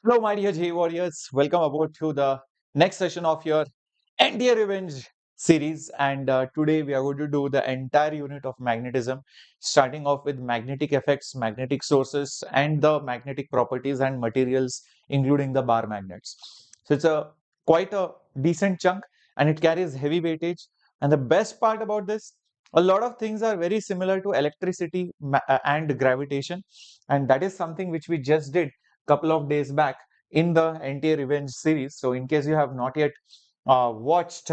Hello, my dear JEE warriors. Welcome aboard to the next session of your NDA Revenge series. And today we are going to do the entire unit of magnetism, starting off with magnetic effects, magnetic sources, and the magnetic properties and materials, including the bar magnets. So it's a quite a decent chunk, and it carries heavy weightage. And the best part about this, a lot of things are very similar to electricity and gravitation, and that is something which we just did couple of days back in the NTA Revenge series. So in case you have not yet watched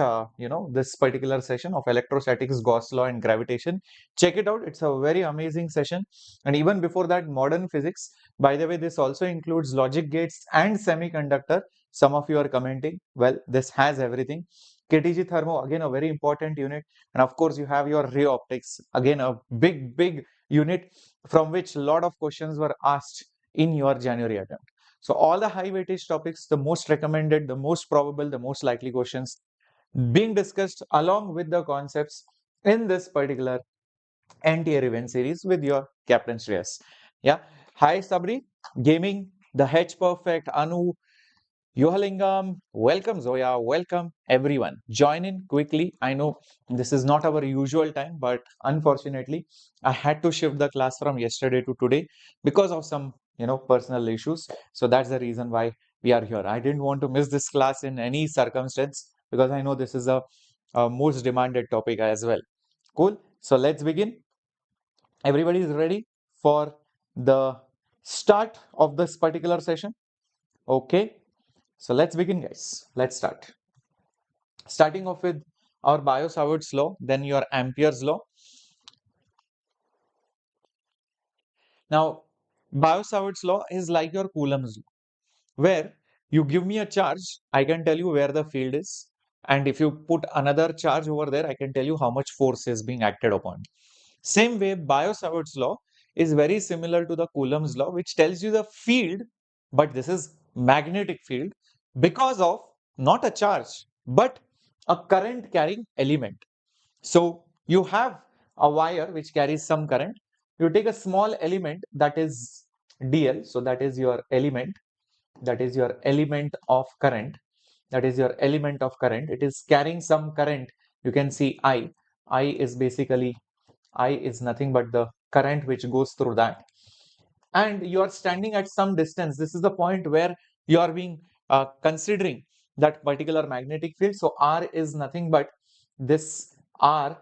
this particular session of electrostatics, Gauss law, and gravitation, check it out. It's a very amazing session. And even before that, modern physics. By the way, this also includes logic gates and semiconductor. Some of you are commenting, well, this has everything. KTG thermo, again a very important unit. And of course you have your ray optics, again a big unit from which a lot of questions were asked in your January attempt. So all the high weightage topics, the most recommended, the most probable, the most likely questions being discussed along with the concepts in this particular NTA event series with your Captain Shreyas. Yeah. Hi Sabri, Gaming, the H Perfect, Anu, Yohalingam, welcome Zoya, welcome everyone. Join in quickly. I know this is not our usual time, but unfortunately, I had to shift the class from yesterday to today because of some personal issues. So that's the reason why we are here. I didn't want to miss this class in any circumstance because I know this is a most demanded topic as well. Cool. So let's begin. Everybody is ready for the start of this particular session. Okay. So let's begin, guys. Let's start. Starting off with our Biot-Savart's law, then your Ampere's law. Now, Biot-Savart's law is like your Coulomb's law, where you give me a charge, I can tell you where the field is. And if you put another charge over there, I can tell you how much force is being acted upon. Same way, Biot-Savart's law is very similar to the Coulomb's law, which tells you the field, but this is magnetic field because of not a charge, but a current carrying element. So you have a wire which carries some current. You take a small element that is DL, so that is your element, that is your element of current, that is your element of current. It is carrying some current. You can see I. I is basically, I is nothing but the current which goes through that. And you are standing at some distance. This is the point where you are being considering that particular magnetic field. So R is nothing but this R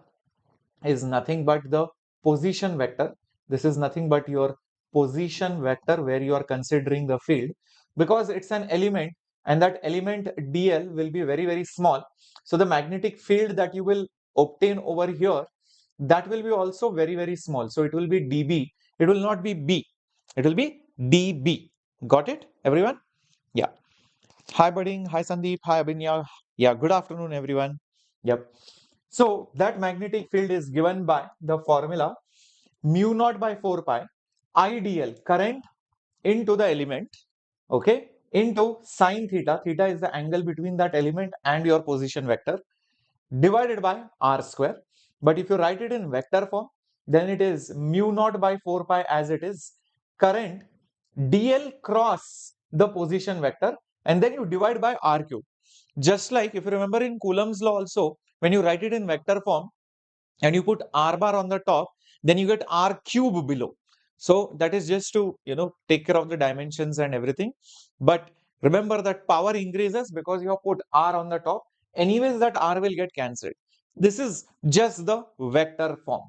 is nothing but the position vector. This is nothing but your position vector where you are considering the field, because it's an element and that element dl will be very small. So the magnetic field that you will obtain over here, that will be also very small. So it will be dB. It will not be B. It will be dB. Got it, everyone? Yeah. Hi, Budding. Hi, Sandeep. Hi, Abinya. Yeah, good afternoon, everyone. Yep. So that magnetic field is given by the formula mu naught by 4 pi IDL, current into the element, okay, into sine theta. Theta is the angle between that element and your position vector, divided by r square. But if you write it in vector form, then it is mu naught by 4 pi as it is current dl cross the position vector, and then you divide by r cube. Just like if you remember in Coulomb's law also, when you write it in vector form and you put r bar on the top, then you get r cube below. So that is just to take care of the dimensions and everything. But remember that power increases because you have put r on the top. Anyways, that r will get cancelled. This is just the vector form.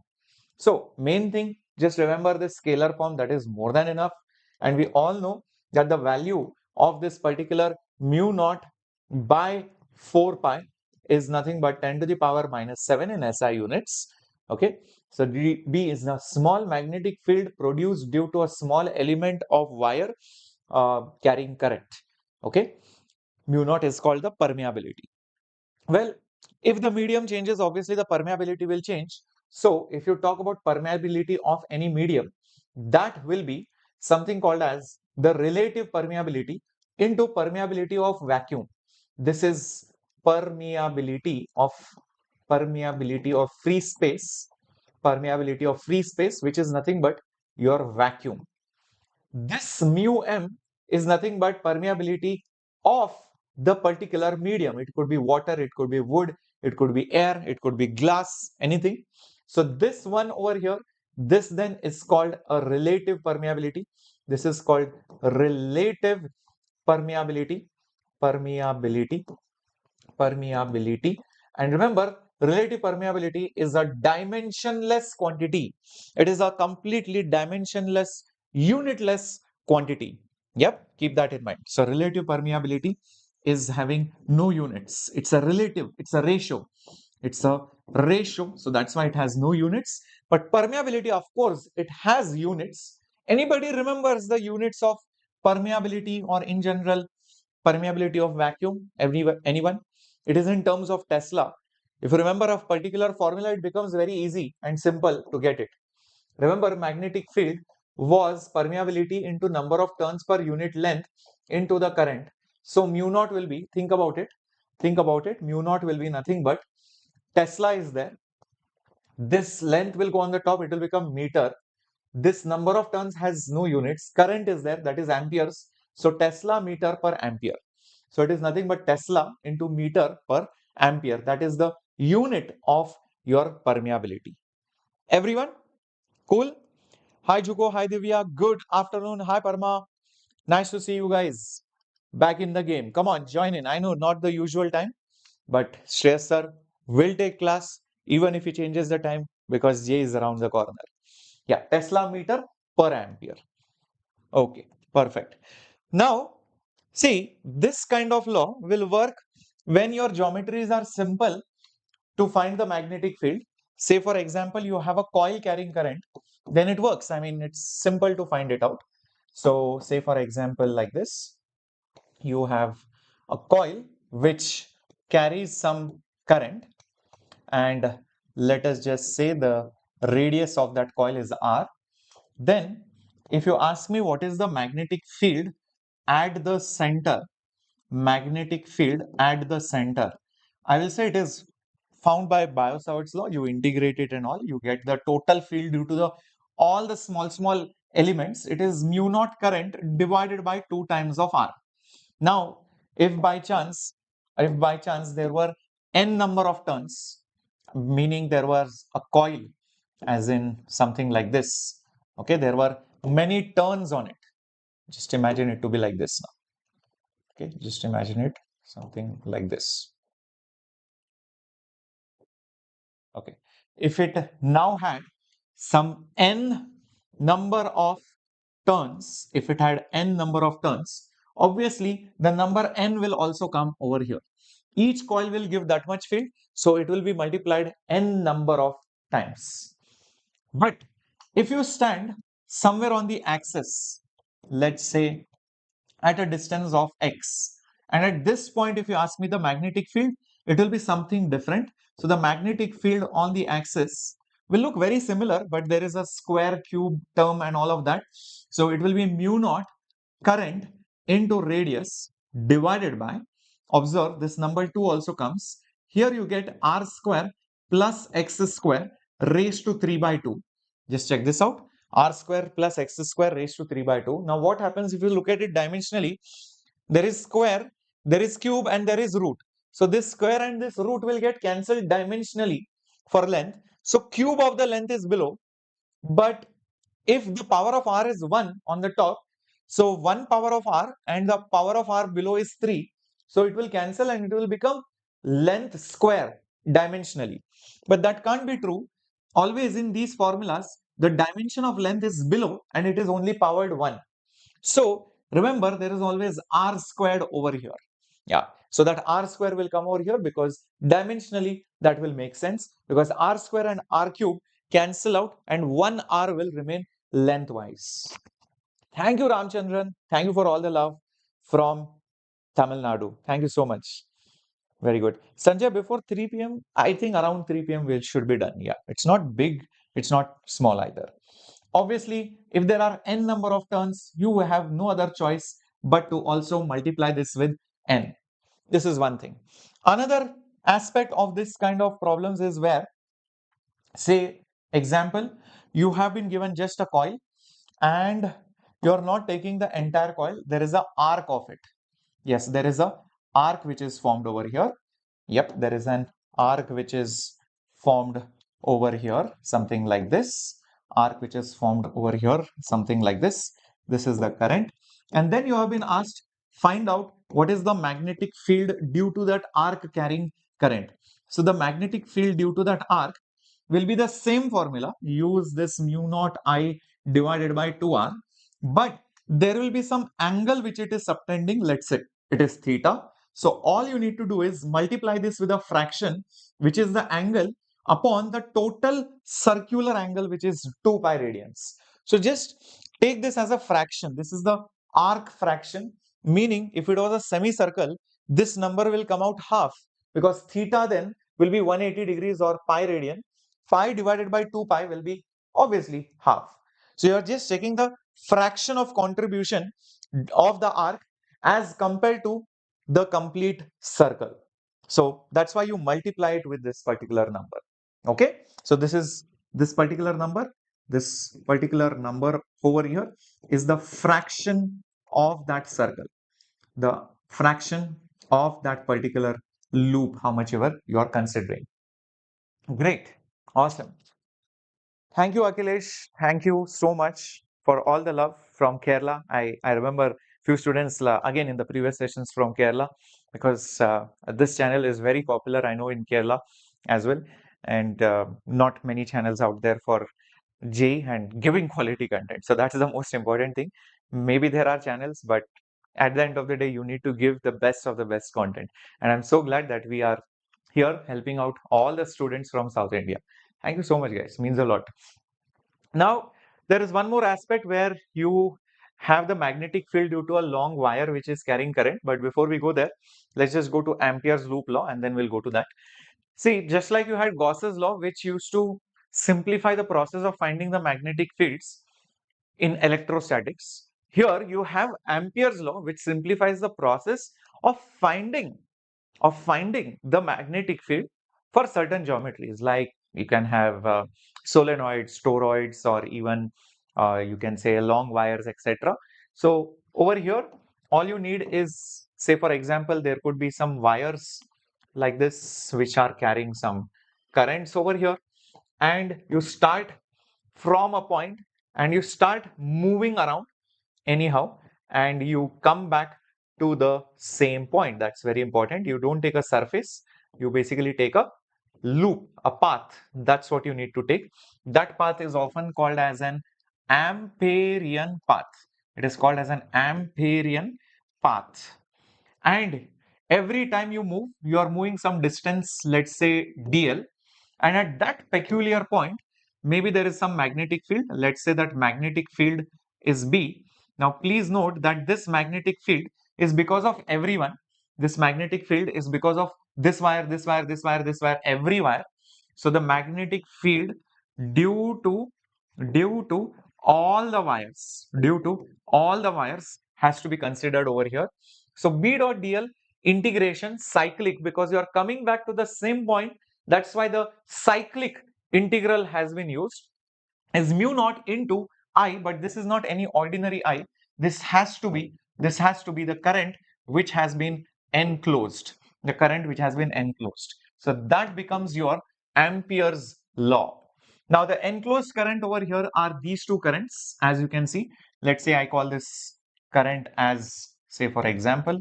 So main thing, just remember this scalar form, that is more than enough. And we all know that the value of this particular mu naught by 4 pi is nothing but 10 to the power minus 7 in SI units. Okay. So B is a small magnetic field produced due to a small element of wire carrying current. Okay. Mu naught is called the permeability. Well, if the medium changes, obviously the permeability will change. So if you talk about permeability of any medium, that will be something called as the relative permeability into permeability of vacuum. This is permeability of free space, which is nothing but your vacuum. This mu m is nothing but permeability of the particular medium. It could be water, it could be wood, it could be air, it could be glass, anything. So this one over here, this then is called a relative permeability. This is called relative permeability, permeability, permeability. And remember, relative permeability is a dimensionless quantity. It is a completely dimensionless, unitless quantity. Yep, keep that in mind. So relative permeability is having no units. It's a relative, it's a ratio. It's a ratio, so that's why it has no units. But permeability, of course, it has units. Anybody remembers the units of permeability, or in general permeability of vacuum? Anyone? It is in terms of Tesla. If you remember a particular formula, it becomes very easy and simple to get it. Remember, magnetic field was permeability into number of turns per unit length into the current. So mu naught will be, think about it, mu naught will be nothing but Tesla is there. This length will go on the top, it will become meter. This number of turns has no units. Current is there, that is amperes. So Tesla meter per ampere. So it is nothing but Tesla into meter per ampere. That is the unit of your permeability. Everyone? Cool? Hi Juko, hi Divya, good afternoon. Hi Parma. Nice to see you guys back in the game. Come on, join in. I know not the usual time, but Shreyas sir will take class even if he changes the time because JEE is around the corner. Yeah, Tesla meter per ampere. Okay, perfect. Now, see, this kind of law will work when your geometries are simple to find the magnetic field. Say, for example, you have a coil carrying current, then it works. I mean, it's simple to find it out. So, say, for example, like this, you have a coil which carries some current, and let us just say the radius of that coil is R. Then, if you ask me what is the magnetic field at the center, magnetic field at the center, I will say it is found by Biot-Savart's law. You integrate it and all, you get the total field due to the all the small elements. It is mu naught current divided by 2 times of R. Now, if by chance there were n number of turns, meaning there was a coil, as in something like this. Okay, there were many turns on it. Just imagine it to be like this now. Okay, just imagine it something like this. Okay, if it now had some n number of turns, if it had n number of turns, obviously the number n will also come over here. Each coil will give that much field, so it will be multiplied n number of times. But if you stand somewhere on the axis, let's say at a distance of x, and at this point, if you ask me the magnetic field, it will be something different. So the magnetic field on the axis will look very similar, but there is a square cube term and all of that. So it will be mu naught current into radius divided by, observe this number 2 also comes. Here you get r square plus x square raised to 3 by 2. Just check this out. R square plus x square raised to 3 by 2. Now what happens if you look at it dimensionally? There is square, there is cube, and there is root. So this square and this root will get cancelled dimensionally for length. So cube of the length is below. But if the power of r is 1 on the top, so 1 power of r and the power of r below is 3. So it will cancel and it will become length square dimensionally. But that can't be true. Always in these formulas, the dimension of length is below and it is only powered 1. So remember, there is always r squared over here. Yeah. So that r square will come over here because dimensionally that will make sense, because r square and r cube cancel out and 1 r will remain lengthwise. Thank you, Ramchandran. Thank you for all the love from Tamil Nadu. Thank you so much. Very good. Sanjay, before 3 p.m., I think around 3 p.m. we should be done. Yeah, it's not big, it's not small either. Obviously, if there are n number of turns, you have no other choice but to also multiply this with n. This is one thing. Another aspect of this kind of problems is where, say, example, you have been given just a coil and you are not taking the entire coil. There is an arc of it. Yes, there is a arc which is formed over here. Yep, there is an arc which is formed over here, something like this. Arc which is formed over here, something like this. This is the current. And then you have been asked, find out what is the magnetic field due to that arc carrying current. So the magnetic field due to that arc will be the same formula. Use this mu naught I divided by 2r. But there will be some angle which it is subtending. Let's say it is theta. So all you need to do is multiply this with a fraction, which is the angle upon the total circular angle, which is 2 pi radians. So just take this as a fraction. This is the arc fraction, meaning if it was a semicircle, this number will come out half, because theta then will be 180 degrees or pi radian. Phi divided by 2 pi will be obviously half. So you are just checking the fraction of contribution of the arc as compared to the complete circle. So that's why you multiply it with this particular number. Okay. So this is this particular number. This particular number over here is the fraction of that circle, the fraction of that particular loop, how much ever you are considering. Great. Awesome. Thank you, Akhilesh. Thank you so much for all the love from Kerala. I remember few students again in the previous sessions from Kerala, because this channel is very popular, I know, in Kerala as well, and not many channels out there for JEE and giving quality content. So that's the most important thing. Maybe there are channels, but at the end of the day, you need to give the best of the best content. And I'm so glad that we are here helping out all the students from South India. Thank you so much, guys. Means a lot. Now, there is one more aspect where you have the magnetic field due to a long wire which is carrying current. But before we go there, let's just go to Ampere's loop law and then we'll go to that. See, just like you had Gauss's law, which used to simplify the process of finding the magnetic fields in electrostatics, here you have Ampere's law, which simplifies the process of finding the magnetic field for certain geometries. Like you can have solenoids, toroids, or even you can say long wires, etc. So over here, all you need is, say for example, there could be some wires like this which are carrying some currents over here, and you start from a point and you start moving around anyhow, and you come back to the same point. That's very important. You don't take a surface, you basically take a loop, a path. That's what you need to take. That path is often called as an Amperian path. It is called as an Amperian path. And every time you move, you are moving some distance, let's say dl, and at that peculiar point, maybe there is some magnetic field. Let's say that magnetic field is B. Now please note that this magnetic field is because of everyone. This magnetic field is because of this wire, this wire, this wire, this wire, every wire. So the magnetic field due to all the wires has to be considered over here. So B dot dl integration cyclic, because you are coming back to the same point. That's why the cyclic integral has been used, is mu naught into I, but this is not any ordinary I. This has to be the current which has been enclosed. The current which has been enclosed. So that becomes your Ampere's law. Now the enclosed current over here are these two currents, as you can see. Let's say I call this current as, say for example,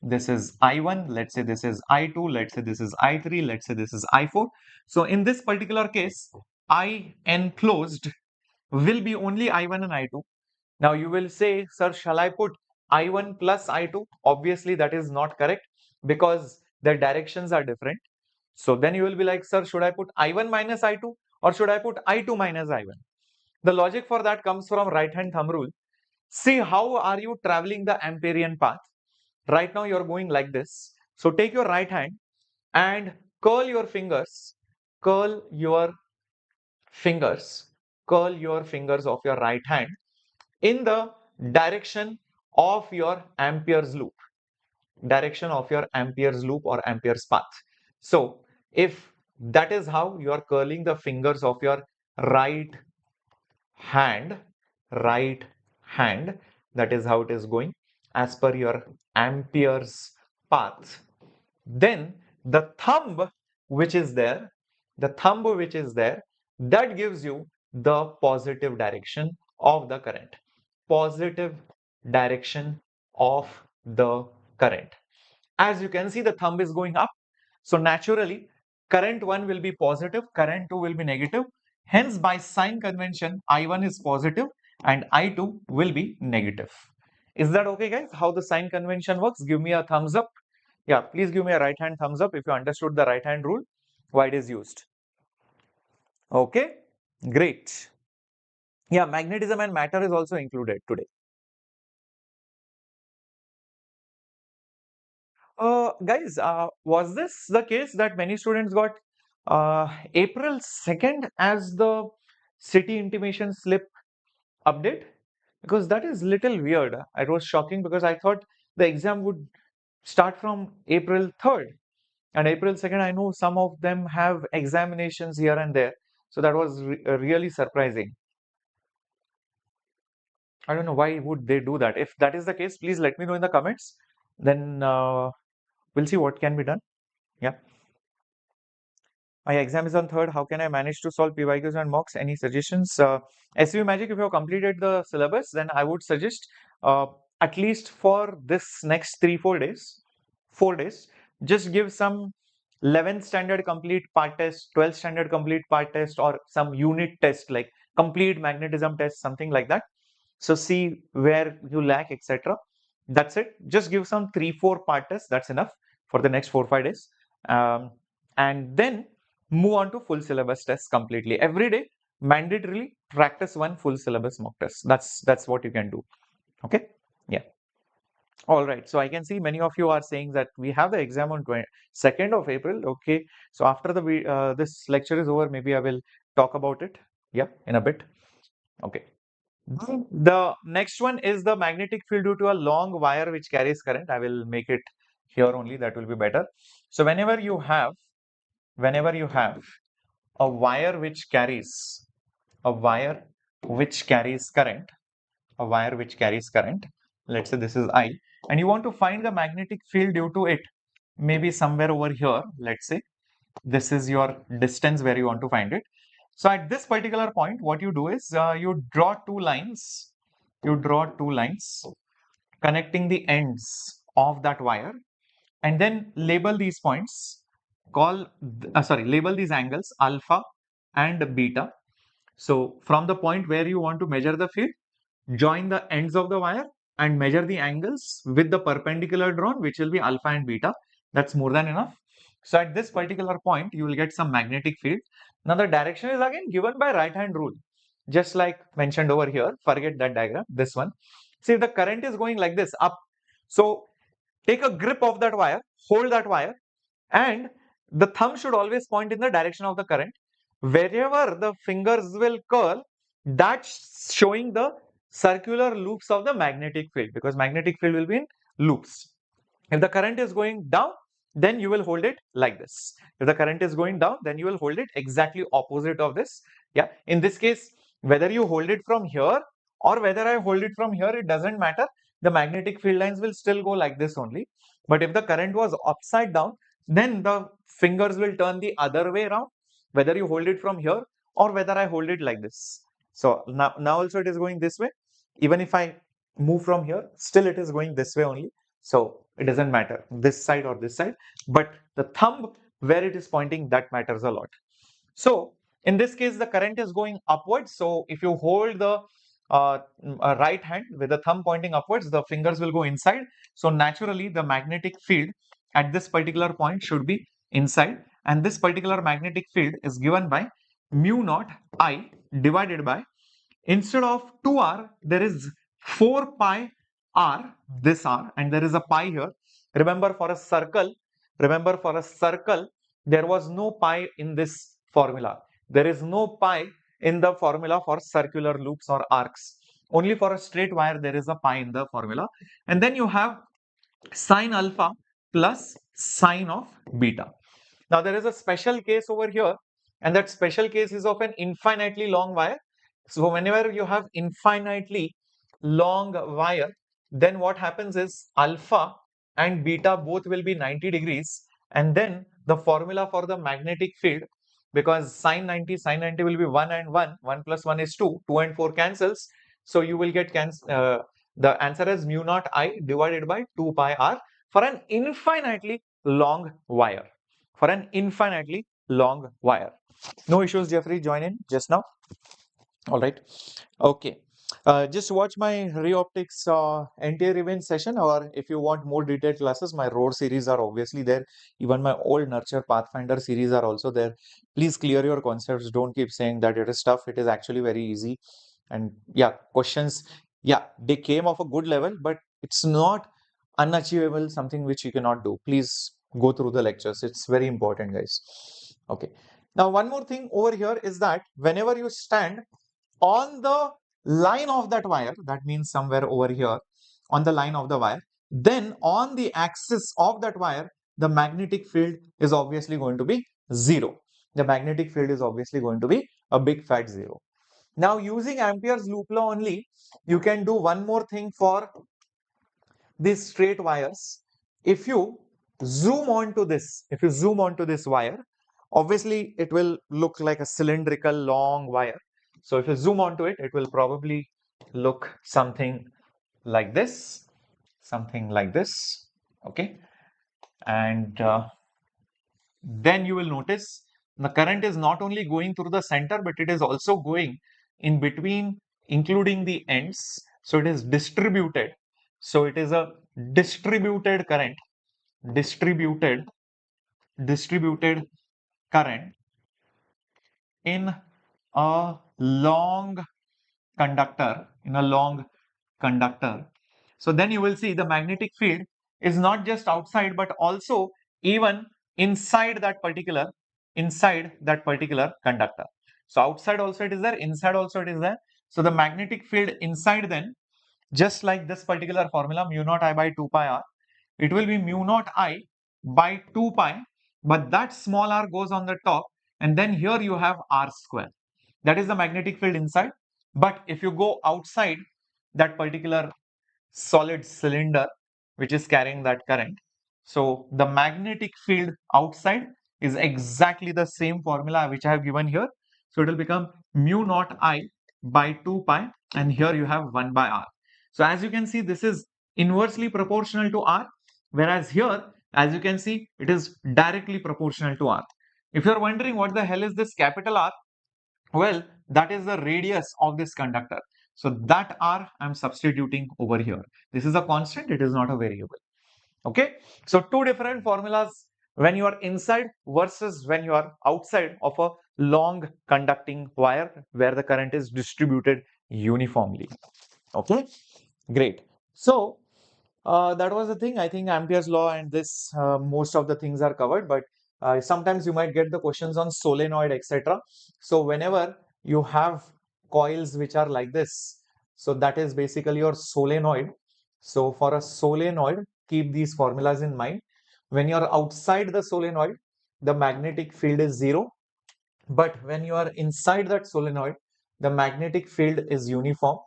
this is I1, let's say this is I2, let's say this is I3, let's say this is I4. So in this particular case, I enclosed will be only I1 and I2. Now you will say, sir, shall I put I1 plus I2? Obviously that is not correct, because the directions are different. So then you will be like, sir, should I put I1 minus I2 or should I put I2 minus I1? The logic for that comes from right hand thumb rule. See, how are you traveling the Amperian path? Right now you're going like this. So take your right hand and curl your fingers, curl your fingers, curl your fingers of your right hand in the direction of your Ampere's loop, or Ampere's path. So if that is how you are curling the fingers of your right hand, hand. That is how it is going as per your Ampere's path. Then the thumb which is there, that gives you the positive direction of the current. Positive direction of the current. As you can see, the thumb is going up. So naturally, current 1 will be positive, current 2 will be negative. Hence, by sign convention, I1 is positive and I2 will be negative. Is that okay, guys? How the sign convention works? Give me a thumbs up. Yeah, please give me a right hand thumbs up if you understood the right hand rule, why it is used. Okay, great. Yeah, magnetism and matter is also included today. Guys, was this the case that many students got April 2nd as the city intimation slip update? Because that is little weird. It was shocking because I thought the exam would start from April 3rd. And April 2nd, I know some of them have examinations here and there. So that was really surprising. I don't know why would they do that. If that is the case, please let me know in the comments. Then we'll see what can be done. Yeah. My exam is on 3rd. How can I manage to solve PYQs and mocks? Any suggestions? SU Magic, if you have completed the syllabus, then I would suggest at least for this next 4 days, just give some 11th standard complete part test, 12th standard complete part test, or some unit test like complete magnetism test, something like that. So see where you lack, etc. That's it. Just give some 3-4 part tests. That's enough for the next 4-5 days. And then move on to full syllabus tests completely. Every day, mandatorily practice one full syllabus mock test. That's what you can do. Okay. Yeah. All right. So I can see many of you are saying that we have the exam on 2nd of April. Okay. So after the this lecture is over, maybe I will talk about it. Yeah, in a bit. Okay. The next one is the magnetic field due to a long wire which carries current. I will make it here only. That will be better. So whenever you have a wire which carries current, let's say this is I, and you want to find the magnetic field due to it, maybe somewhere over here. Let's say this is your distance where you want to find it. So at this particular point, what you do is you draw two lines connecting the ends of that wire, and then label these points, label these angles alpha and beta. So from the point where you want to measure the field, join the ends of the wire and measure the angles with the perpendicular drawn, which will be alpha and beta. That's more than enough. So at this particular point, you will get some magnetic field. Now the direction is again given by right hand rule, just like mentioned over here. Forget that diagram, this one. See, if the current is going like this up, so take a grip of that wire, hold that wire, and the thumb should always point in the direction of the current. Wherever the fingers will curl, that's showing the circular loops of the magnetic field, because magnetic field will be in loops. If the current is going down, then you will hold it like this. If the current is going down, then you will hold it exactly opposite of this. Yeah. In this case, whether you hold it from here or whether I hold it from here, it doesn't matter. The magnetic field lines will still go like this only. But if the current was upside down, then the fingers will turn the other way around, whether you hold it from here or whether I hold it like this. So now also it is going this way. Even if I move from here, still it is going this way only. So it doesn't matter this side or this side, but the thumb where it is pointing, that matters a lot. So in this case, the current is going upwards. So if you hold the right hand with the thumb pointing upwards, the fingers will go inside. So naturally, the magnetic field at this particular point should be inside. And this particular magnetic field is given by mu naught I divided by, instead of 2r, there is 4 pi r, this r, and there is a pi here. Remember for a circle, there was no pi in this formula. There is no pi in the formula for circular loops or arcs. Only for a straight wire, there is a pi in the formula. And then you have sine alpha plus sine of beta. Now there is a special case over here, and that special case is of an infinitely long wire. So whenever you have infinitely long wire, then what happens is alpha and beta both will be 90 degrees, and then the formula for the magnetic field, because sine 90 will be 1 and 1, 1 plus 1 is 2, 2 and 4 cancels, so you will get the answer is mu naught I divided by 2 pi r for an infinitely long wire. For an infinitely long wire. No issues, Jeffrey, join in just now. All right. Okay. Just watch my ray optics NTA revenge session, or if you want more detailed classes, my road series are obviously there. Even my old nurture pathfinder series are also there. Please clear your concepts. Don't keep saying that it is tough. It is actually very easy. And yeah, questions, yeah, they came of a good level, but it's not unachievable, something which you cannot do. Please go through the lectures. It's very important, guys. Okay. Now, one more thing over here is that whenever you stand on the line of that wire, that means somewhere over here on the line of the wire, then on the axis of that wire, the magnetic field is obviously going to be zero. The magnetic field is obviously going to be a big fat zero. Now, using Ampere's loop law only, you can do one more thing for these straight wires. If you zoom onto this wire, obviously it will look like a cylindrical long wire. So if you zoom onto it, it will probably look something like this, okay. And then you will notice the current is not only going through the center, but it is also going in between, including the ends. So it is distributed. So it is a distributed current, distributed current in a long conductor, So then you will see the magnetic field is not just outside, but also even inside that particular conductor. So outside also it is there, inside also it is there. So the magnetic field inside, then, just like this particular formula, mu naught I by 2 pi r, it will be mu naught I by 2 pi, but that small r goes on the top, and then here you have r square. That is the magnetic field inside. But if you go outside that particular solid cylinder which is carrying that current, so the magnetic field outside is exactly the same formula which I have given here. So it will become mu naught I by 2 pi, and here you have 1 by r. So as you can see, this is inversely proportional to r, whereas here, as you can see, it is directly proportional to r. If you're wondering what the hell is this capital R, well, that is the radius of this conductor. So that R I'm substituting over here. This is a constant, it is not a variable. Okay, so two different formulas when you are inside versus when you are outside of a long conducting wire where the current is distributed uniformly. Okay, great. So that was the thing. I think Ampere's law and this, most of the things are covered, but sometimes you might get the questions on solenoid, etc. So whenever you have coils which are like this, so that is basically your solenoid. So for a solenoid, keep these formulas in mind. When you are outside the solenoid, the magnetic field is zero. But when you are inside that solenoid, the magnetic field is uniform.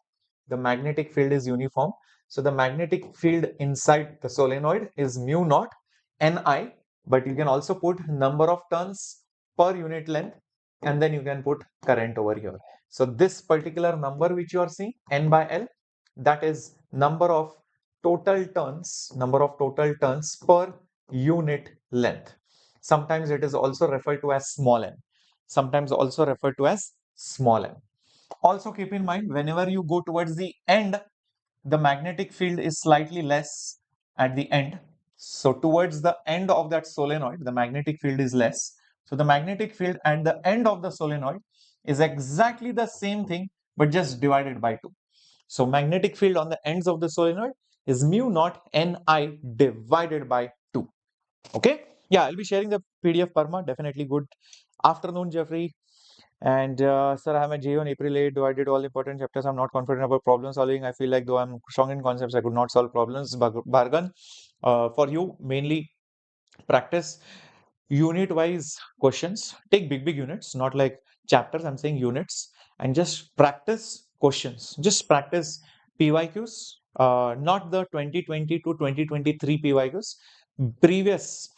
The magnetic field is uniform. So the magnetic field inside the solenoid is mu naught Ni, but you can also put number of turns per unit length, and then you can put current over here. So this particular number which you are seeing, N by L, that is number of total turns per unit length. Sometimes it is also referred to as small n. Sometimes also referred to as small n. Also keep in mind, whenever you go towards the end, the magnetic field is slightly less at the end. So towards the end of that solenoid, the magnetic field is less. So the magnetic field at the end of the solenoid is exactly the same thing, but just divided by 2. So magnetic field on the ends of the solenoid is mu naught Ni divided by 2. Okay. Yeah, I'll be sharing the PDF Parma. Definitely good afternoon, Jeffrey. And sir, I'm a JEE on April 8, though I did all important chapters. I'm not confident about problem solving. I feel like though I'm strong in concepts, I could not solve problems. Bargain. For you, mainly practice unit-wise questions. Take big units, not like chapters. I'm saying units. And just practice questions. Just practice PYQs, not the 2020 to 2023 PYQs, previous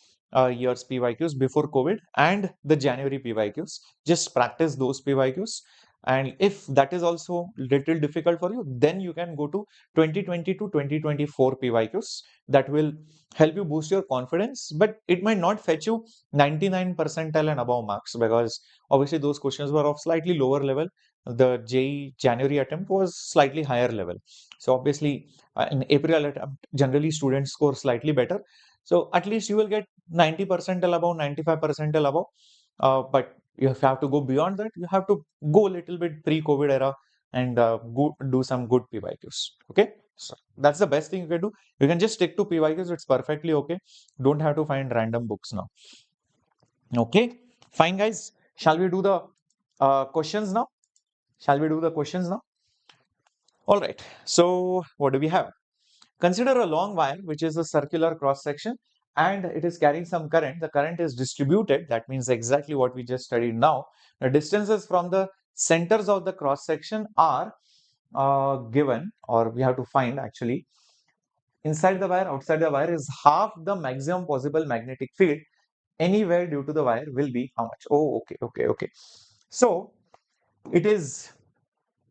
years PYQs before COVID and the January PYQs. Just practice those PYQs. And if that is also little difficult for you, then you can go to 2020 to 2024 PYQs. That will help you boost your confidence, but it might not fetch you 99 percentile and above marks because obviously those questions were of slightly lower level. The JEE January attempt was slightly higher level. So obviously in April attempt, generally students score slightly better. So at least you will get 90 percentile above, 95 percentile above. But you have to go beyond that. You have to go a little bit pre-COVID era and do some good PYQs. Okay. So that's the best thing you can do. You can just stick to PYQs. It's perfectly okay. Don't have to find random books now. Okay. Fine, guys. Shall we do the questions now? Shall we do the questions now? All right. So what do we have? Consider a long wire, which is a circular cross section, and it is carrying some current. The current is distributed. That means exactly what we just studied now. The distances from the centers of the cross section are given, or we have to find actually. Inside the wire, outside the wire is half the maximum possible magnetic field anywhere due to the wire will be how much? Oh, okay. So it is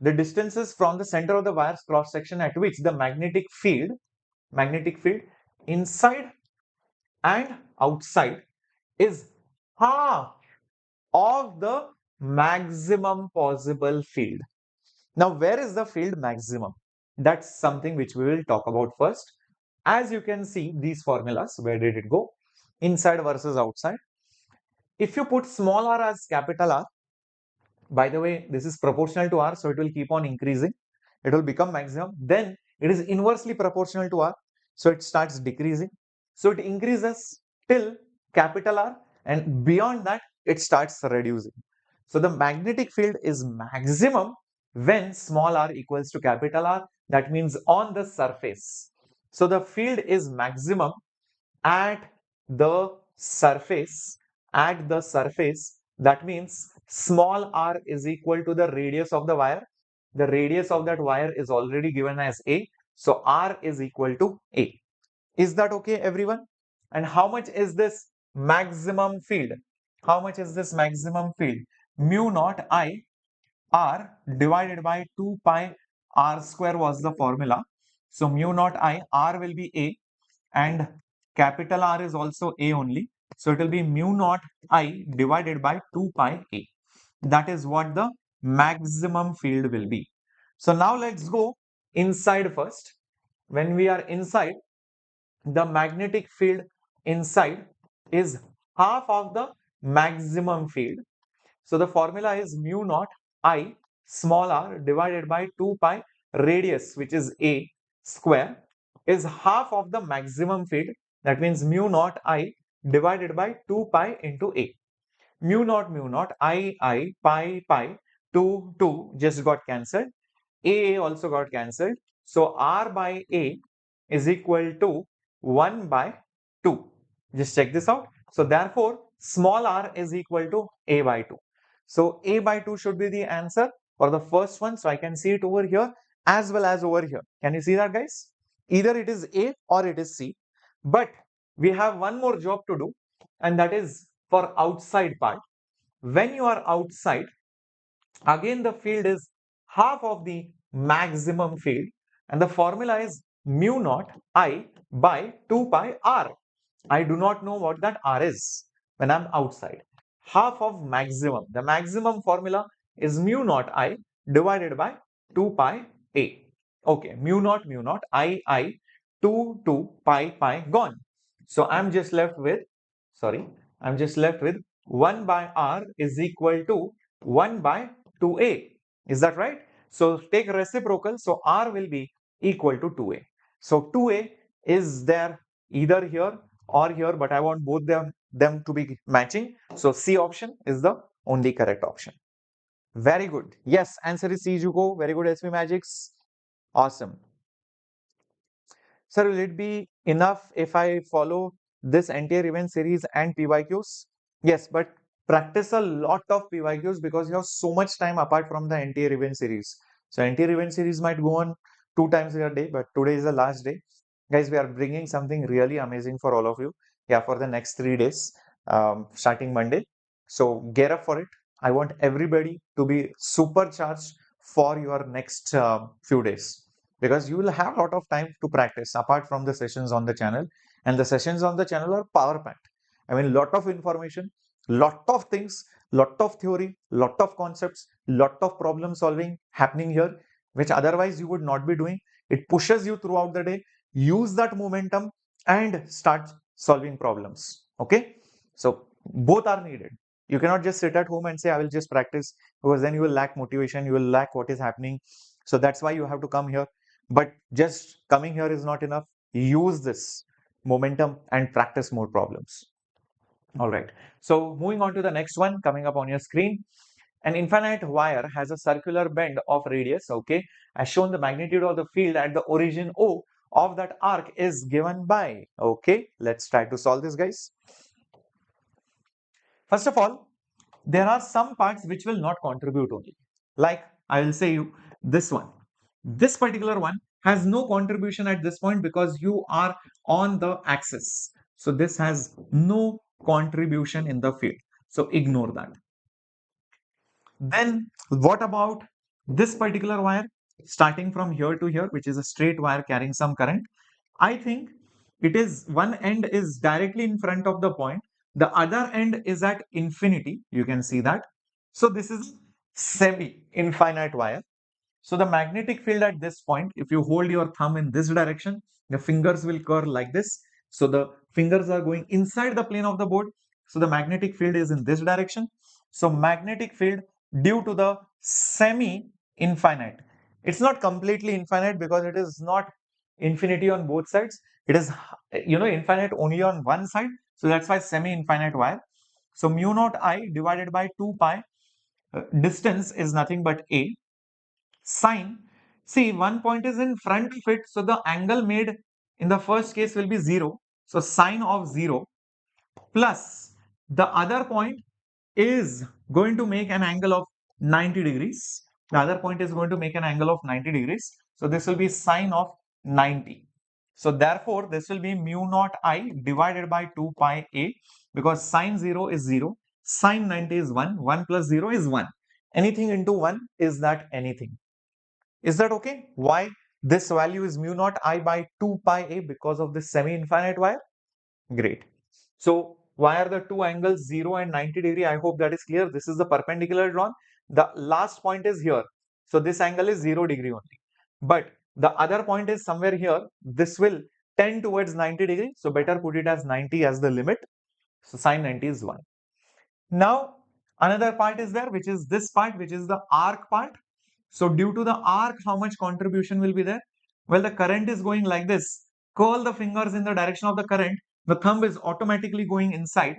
the distances from the center of the wire's cross section at which the magnetic field inside and outside is half of the maximum possible field. Now, where is the field maximum? That's something which we will talk about first. As you can see, these formulas, where did it go? Inside versus outside. If you put small r as capital R, by the way, this is proportional to R, so it will keep on increasing. It will become maximum. Then it is inversely proportional to R, so it starts decreasing. So it increases till capital R, and beyond that, it starts reducing. So the magnetic field is maximum when small r equals to capital R. That means on the surface. So the field is maximum at the surface. That means small r is equal to the radius of the wire. The radius of that wire is already given as a. So r is equal to a. Is that okay, everyone? And how much is this maximum field? How much is this maximum field? Mu naught I r divided by 2 pi r square was the formula. So mu naught I, r will be a, and capital R is also a only. So it will be mu naught I divided by 2 pi a. That is what the maximum field will be. So now let's go inside first. When we are inside, the magnetic field inside is half of the maximum field. So the formula is mu naught I small r divided by 2 pi radius, which is a square, is half of the maximum field. That means mu naught I divided by 2 pi into a. Mu naught I pi 2 just got cancelled. A also got cancelled. So r by a is equal to 1 by 2. Just check this out. So therefore, small r is equal to a by 2. So a by 2 should be the answer for the first one. So I can see it over here as well as over here. Can you see that, guys? Either it is A or it is C. But we have one more job to do, and that is for outside part. When you are outside, again the field is half of the maximum field, and the formula is mu naught I by 2 pi r. I do not know what that r is when I'm outside. Half of maximum. The maximum formula is mu naught I divided by 2 pi a. Okay, mu naught I 2 pi gone. So I'm just left with 1 by r is equal to 1 by 2a. Is that right? So take reciprocal. So r will be equal to 2a. So 2a is there either here or here, but I want both them to be matching. So C option is the only correct option. Very good. Yes, answer is C, Juko. Very good, SV Magics. Awesome. Sir, will it be enough if I follow this entire event series and PYQs? Yes, but practice a lot of PYQs because you have so much time apart from the entire event series. So entire event series might go on two times a day, but today is the last day. Guys, we are bringing something really amazing for all of you. Yeah, for the next 3 days, starting Monday. So gear up for it. I want everybody to be supercharged for your next few days, because you will have a lot of time to practice apart from the sessions on the channel. And the sessions on the channel are power packed. I mean, lot of information, lot of things, lot of theory, lot of concepts, lot of problem solving happening here, which otherwise you would not be doing. It pushes you throughout the day. Use that momentum and start solving problems. Okay. So both are needed. You cannot just sit at home and say, I will just practice, because then you will lack motivation. You will lack what is happening. So that's why you have to come here. But just coming here is not enough. Use this momentum and practice more problems. All right. So moving on to the next one coming up on your screen. An infinite wire has a circular bend of radius, okay, as shown the magnitude of the field at the origin O of that arc is given by, okay, let's try to solve this, guys. First of all, there are some parts which will not contribute only. Like I will say you this one. This particular one has no contribution at this point because you are on the axis. So this has no contribution in the field. So ignore that. Then what about this particular wire starting from here to here, which is a straight wire carrying some current? I think it is one end is directly in front of the point. The other end is at infinity. You can see that. So this is semi-infinite wire. So the magnetic field at this point, if you hold your thumb in this direction, the fingers will curl like this. So the fingers are going inside the plane of the board. So the magnetic field is in this direction. So magnetic field due to the semi-infinite. It's not completely infinite because it is not infinity on both sides. It is, infinite only on one side. So that's why semi-infinite wire. So mu naught I divided by 2 pi, distance is nothing but A. Sine, see, one point is in front of it, so the angle made in the first case will be 0. So sine of 0 plus the other point is going to make an angle of 90 degrees. The other point is going to make an angle of 90 degrees. So this will be sine of 90. So therefore, this will be mu naught I divided by 2 pi A, because sine 0 is 0, sine 90 is 1, 1 plus 0 is 1. Anything into 1 is that anything. Is that okay? Why this value is mu naught I by 2 pi A? Because of this semi-infinite wire. Great. So why are the two angles 0 and 90 degree? I hope that is clear. This is the perpendicular drawn. The last point is here. So this angle is 0 degree only. But the other point is somewhere here. This will tend towards 90 degree. So better put it as 90 as the limit. So sine 90 is 1. Now another part is there, which is this part, which is the arc part. So due to the arc, how much contribution will be there? Well, the current is going like this. Curl the fingers in the direction of the current. The thumb is automatically going inside.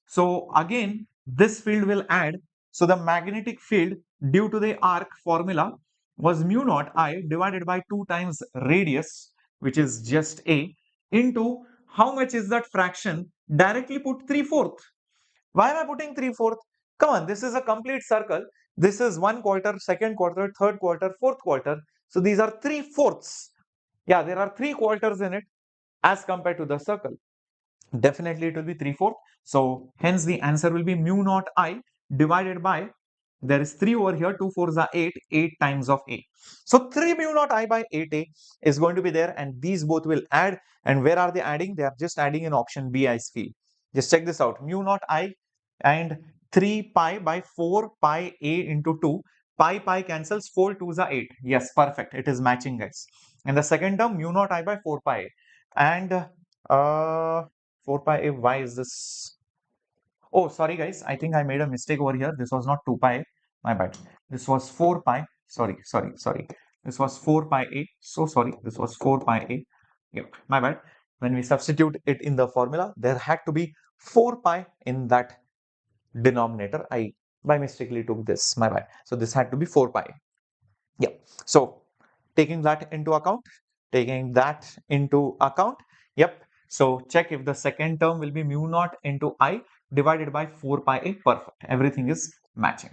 So again, this field will add. So the magnetic field due to the arc formula was mu naught I divided by 2 times radius, which is just A, into how much is that fraction? Directly put 3/4. Why am I putting 3/4? Come on, this is a complete circle. This is 1/4, second quarter, third quarter, fourth quarter. So these are 3/4. Yeah, there are 3 quarters in it as compared to the circle. Definitely it will be 3/4. So hence the answer will be mu naught I divided by, there is 3 over here, 2 4s are 8, 8 times of A. So 3 mu naught I by 8A is going to be there, and these both will add. And where are they adding? They are just adding in option B, I feel. Just check this out. Mu naught I and 3 pi by 4 pi A into 2. Pi cancels, 4 2s are 8. Yes, perfect. It is matching, guys. And the second term, mu naught I by 4 pi A. And 4 pi A, why is this? Oh, sorry guys, I think I made a mistake over here. This was not 2 pi A, my bad. This was 4 pi. Sorry. This was 4 pi A. So sorry, this was 4 pi A. Yep, my bad. When we substitute it in the formula, there had to be 4 pi in that denominator. I by mistakenly took this, my bad. So this had to be 4 pi. Yeah. So taking that into account, yep. So check if the second term will be mu naught into I divided by 4 pi A. Perfect. Everything is matching.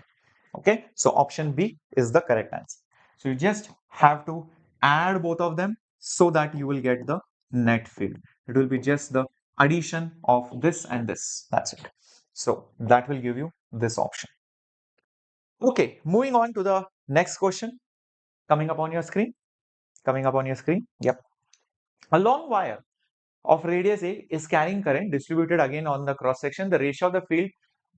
Okay. So option B is the correct answer. So you just have to add both of them so that you will get the net field. It will be just the addition of this and this. That's it. So that will give you this option. Okay, moving on to the next question coming up on your screen. Coming up on your screen. Yep. A long wire of radius A is carrying current distributed again on the cross section. The ratio of the field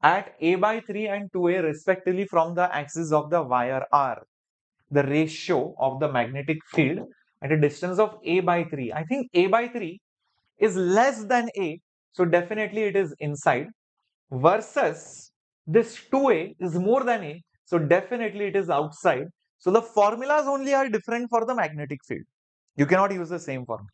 at A by 3 and 2A respectively from the axis of the wire are. The ratio of the magnetic field at a distance of A by 3. I think A by 3 is less than A. So definitely it is inside versus this 2A is more than A. So definitely it is outside. So the formulas only are different for the magnetic field. You cannot use the same formula.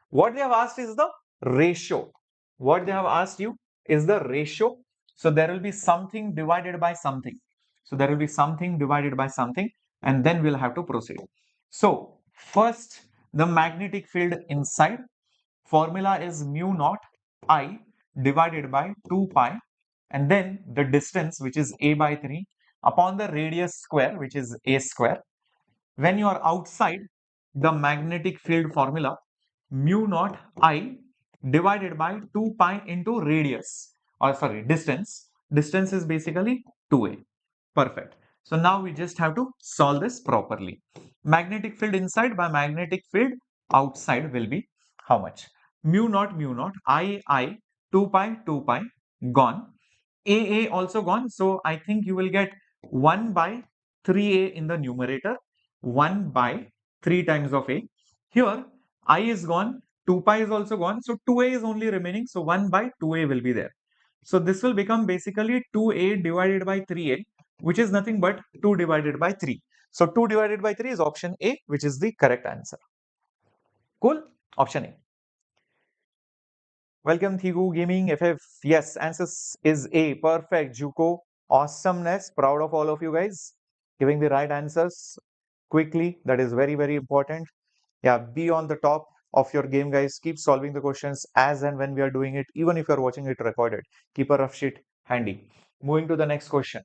What they have asked is the ratio. What they have asked you is the ratio. So there will be something divided by something. So there will be something divided by something, and then we'll have to proceed. So first, the magnetic field inside formula is mu naught I divided by 2 pi, and then the distance, which is A by 3 upon the radius square, which is A square. When you are outside, the magnetic field formula mu naught I divided by 2 pi into radius, or sorry, distance. Distance is basically 2a. Perfect. So now we just have to solve this properly. Magnetic field inside by magnetic field outside will be how much? Mu naught I 2 pi gone. A also gone. So I think you will get 1 by 3a in the numerator, 1 by 3 times of a. Here I is gone, 2 pi is also gone. So 2a is only remaining. So 1 by 2a will be there. So this will become basically 2a divided by 3a, which is nothing but 2 divided by 3. So 2 divided by 3 is option A, which is the correct answer. Cool? Option A. Welcome Thigu Gaming FF. Yes, answer is A. Perfect. Juko. Awesomeness. Proud of all of you guys. Giving the right answers quickly. That is very, very important. Yeah, be on the top of your game, guys. Keep solving the questions as and when we are doing it, even if you're watching it recorded. Keep a rough sheet handy. Moving to the next question.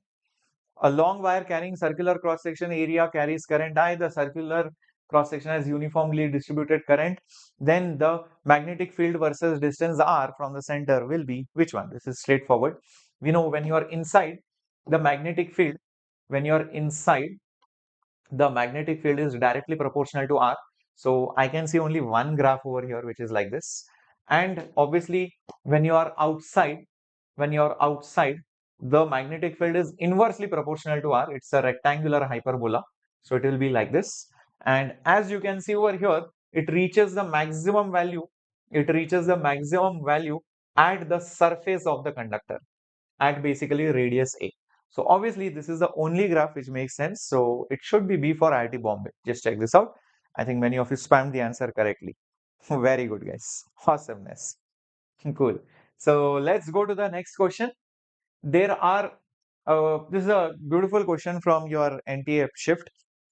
A long wire carrying circular cross-section area carries current I. The circular cross-section has uniformly distributed current. Then the magnetic field versus distance R from the center will be which one? This is straightforward. We know when you are inside the magnetic field, when you are inside, the magnetic field is directly proportional to R. So I can see only one graph over here, which is like this. And obviously, when you are outside, the magnetic field is inversely proportional to R. It's a rectangular hyperbola. So it will be like this. And as you can see over here, it reaches the maximum value. It reaches the maximum value at the surface of the conductor, at basically radius A. So obviously this is the only graph which makes sense. So it should be B for IIT Bombay. Just check this out. I think many of you spammed the answer correctly. Very good, guys. Awesomeness. Cool. So let's go to the next question. There are, this is a beautiful question from your NTA shift.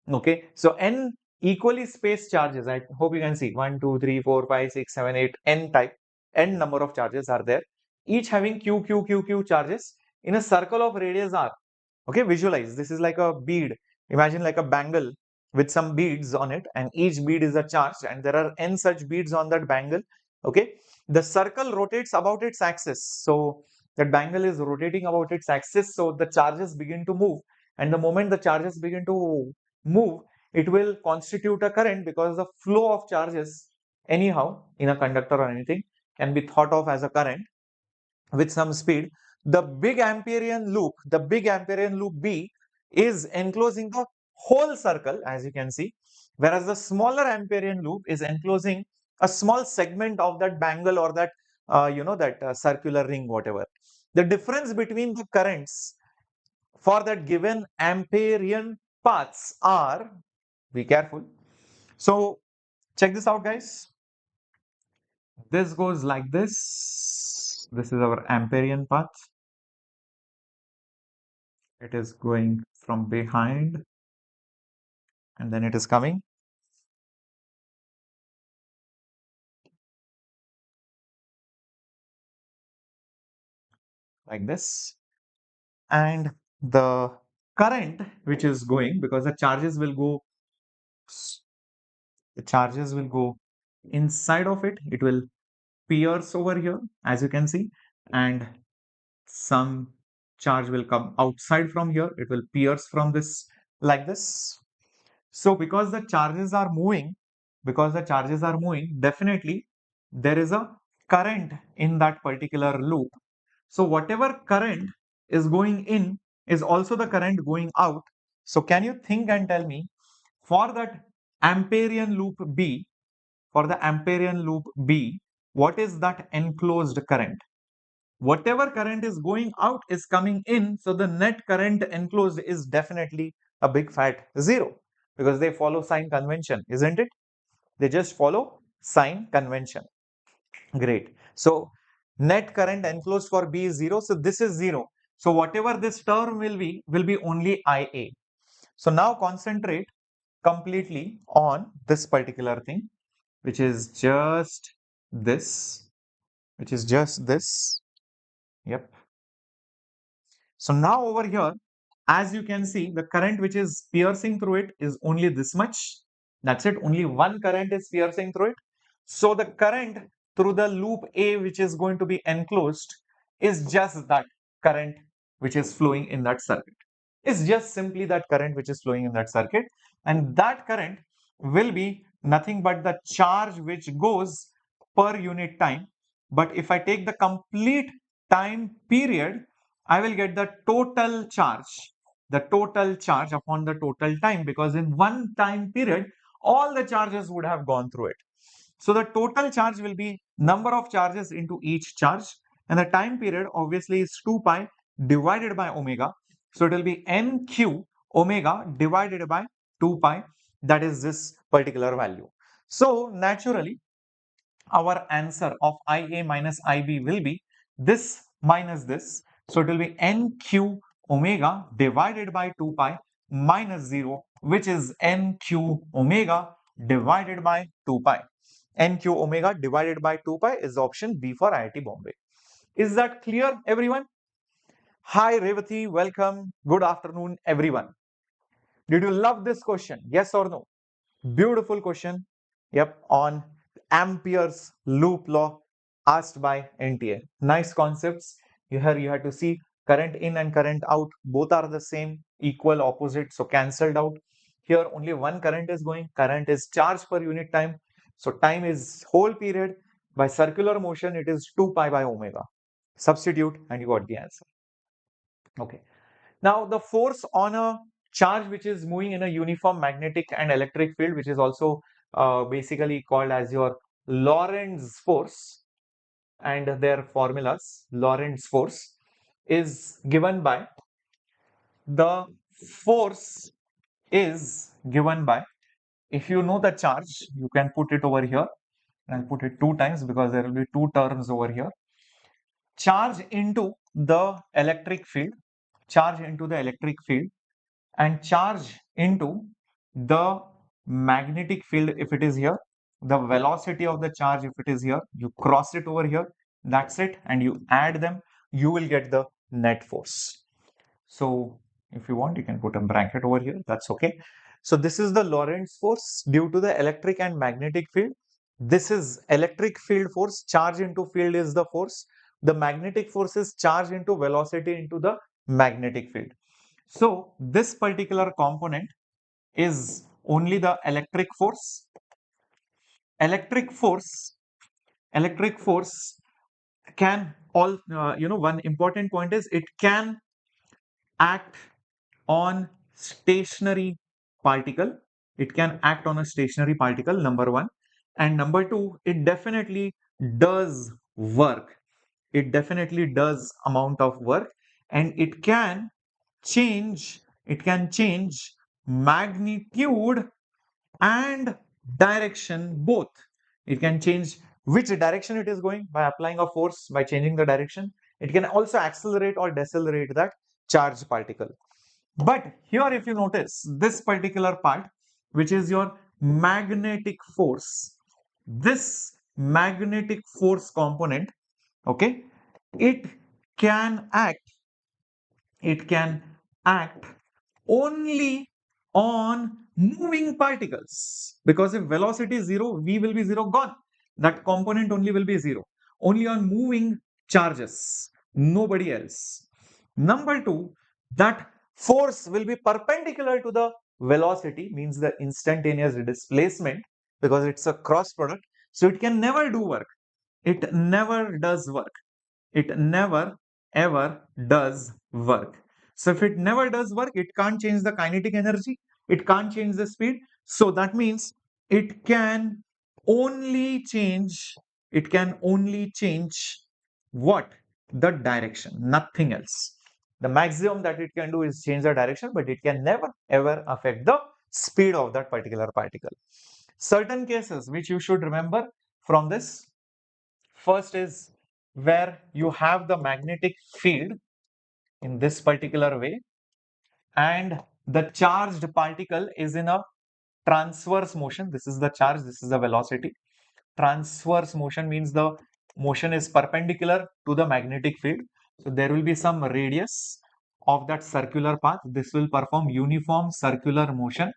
Okay. So N equally spaced charges. I hope you can see 1, 2, 3, 4, 5, 6, 7, 8, N type, N number of charges are there, each having Q charges in a circle of radius R. Okay, visualize. This is like a bead. Imagine like a bangle with some beads on it, and each bead is a charge, and there are N such beads on that bangle. Okay, the circle rotates about its axis. So that bangle is rotating about its axis. So the charges begin to move, and the moment the charges begin to move, it will constitute a current, because the flow of charges anyhow in a conductor or anything can be thought of as a current with some speed. The big Amperian loop B is enclosing the whole circle, as you can see, whereas the smaller Amperian loop is enclosing a small segment of that bangle, or that circular ring, whatever. The difference between the currents for that given Amperian paths are, be careful. So check this out, guys. This goes like this. This is our Amperian path. It is going from behind, and then it is coming like this. And the current which is going, because the charges will go The charges will go inside of it. It will pierce over here, as you can see, and some charge will come outside from here. It will pierce from this like this. So because the charges are moving, definitely there is a current in that particular loop. So whatever current is going in is also the current going out. So can you think and tell me, for that Amperian loop B, for the Amperian loop B, what is that enclosed current? Whatever current is going out is coming in, so the net current enclosed is definitely a big fat zero, because they follow sign convention, isn't it? They just follow sign convention. Great. So net current enclosed for B is zero, so this is zero. So whatever this term will be only IA. So now concentrate completely on this particular thing, which is just this, Yep. So now over here, as you can see, the current which is piercing through it is only this much. That's it. Only one current is piercing through it. So the current through the loop A, which is going to be enclosed, is just that current which is flowing in that circuit. It's just simply that current which is flowing in that circuit. And that current will be nothing but the charge which goes per unit time. But if I take the complete time period, I will get the total charge upon the total time, because in one time period, all the charges would have gone through it. So the total charge will be number of charges into each charge, and the time period obviously is 2 pi divided by omega. So it will be nq omega divided by 2 pi. That is this particular value. So naturally, our answer of IA minus IB will be this minus this. So it will be NQ omega divided by 2 pi minus 0, which is NQ omega divided by 2 pi. NQ omega divided by 2 pi is option B for IIT Bombay. Is that clear, everyone? Hi, Revati. Welcome. Good afternoon, everyone. Did you love this question? Yes or no? Beautiful question. Yep, on Ampere's loop law asked by NTA. Nice concepts. Here you have to see current in and current out. Both are the same, equal, opposite, so cancelled out. Here only one current is going. Current is charge per unit time. So time is whole period. By circular motion, it is 2 pi by omega. Substitute and you got the answer. Okay. Now, the force on a charge which is moving in a uniform magnetic and electric field, which is also basically called as your Lorentz force, and their formulas, Lorentz force, is given by the force is given by, if you know the charge, you can put it over here. I'll put it 2 times because there will be 2 terms over here. Charge into the electric field, and charge into the magnetic field if it is here. The velocity of the charge if it is here, you cross it over here, that's it, and you add them, you will get the net force. So if you want, you can put a bracket over here, that's okay. So this is the Lorentz force due to the electric and magnetic field. This is electric field force, charge into field is the force. The magnetic force is charge into velocity into the magnetic field. So this particular component is only the electric force. Electric force can all, one important point is it can act on stationary particle. It can act on a stationary particle, number one. And number two, it definitely does work. It definitely does amount of work, and it can change magnitude and direction both. It can change which direction it is going by applying a force, by changing the direction. It can also accelerate or decelerate that charged particle. But here, if you notice this particular part, which is your magnetic force, this magnetic force component, okay, it can act only on moving particles, because if velocity is 0, v will be 0, gone. That component only will be 0. Only on moving charges, nobody else. Number 2, that force will be perpendicular to the velocity, means the instantaneous displacement, because it's a cross product. So it can never do work. It never does work. It never ever does work. So if it never does work, it can't change the kinetic energy, it can't change the speed. So that means it can only change, it can only change what? The direction, nothing else. The maximum that it can do is change the direction, but it can never ever affect the speed of that particular particle. Certain cases which you should remember from this. First is where you have the magnetic field in this particular way, and the charged particle is in a transverse motion. This is the charge, this is the velocity. Transverse motion means the motion is perpendicular to the magnetic field. So there will be some radius of that circular path. This will perform uniform circular motion.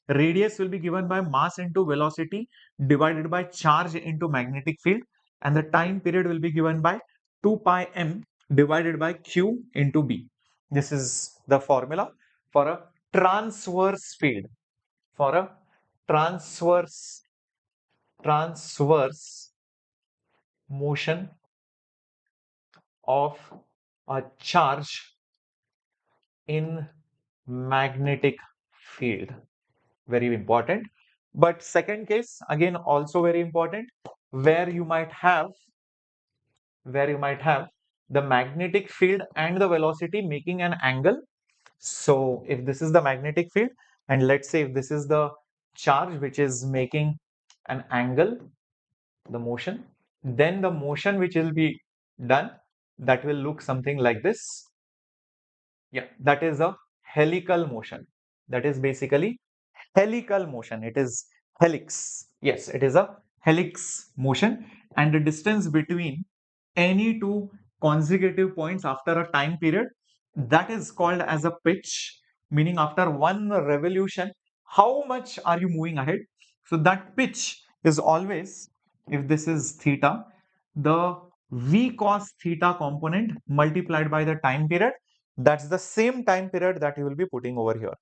Radius will be given by mass into velocity divided by charge into magnetic field, and the time period will be given by 2 pi m divided by q into b. This is the formula for a transverse field. For a transverse motion of a charge in magnetic field. Very important. But second case, again also very important, where you might have the magnetic field and the velocity making an angle. So if this is the magnetic field, and let's say if this is the charge which is making an angle, the motion, then the motion which will be done, that will look something like this. Yeah, that is a helical motion. That is basically helical motion. It is helix. Yes, it is a helix motion, and the distance between any two consecutive points after a time period, that is called as a pitch, meaning after one revolution, how much are you moving ahead? So that pitch is always, if this is theta, the v cos theta component multiplied by the time period. That's the same time period that you will be putting over here.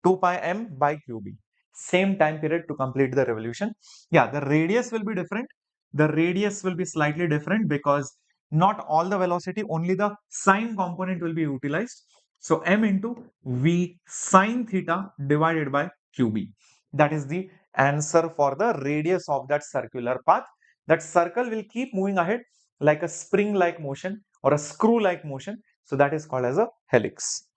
2 pi m by qb. Same time period to complete the revolution. Yeah, the radius will be different. The radius will be slightly different because not all the velocity, only the sine component will be utilized. So m into v sine theta divided by qb. That is the answer for the radius of that circular path. That circle will keep moving ahead like a spring-like motion or a screw-like motion. So that is called as a helix.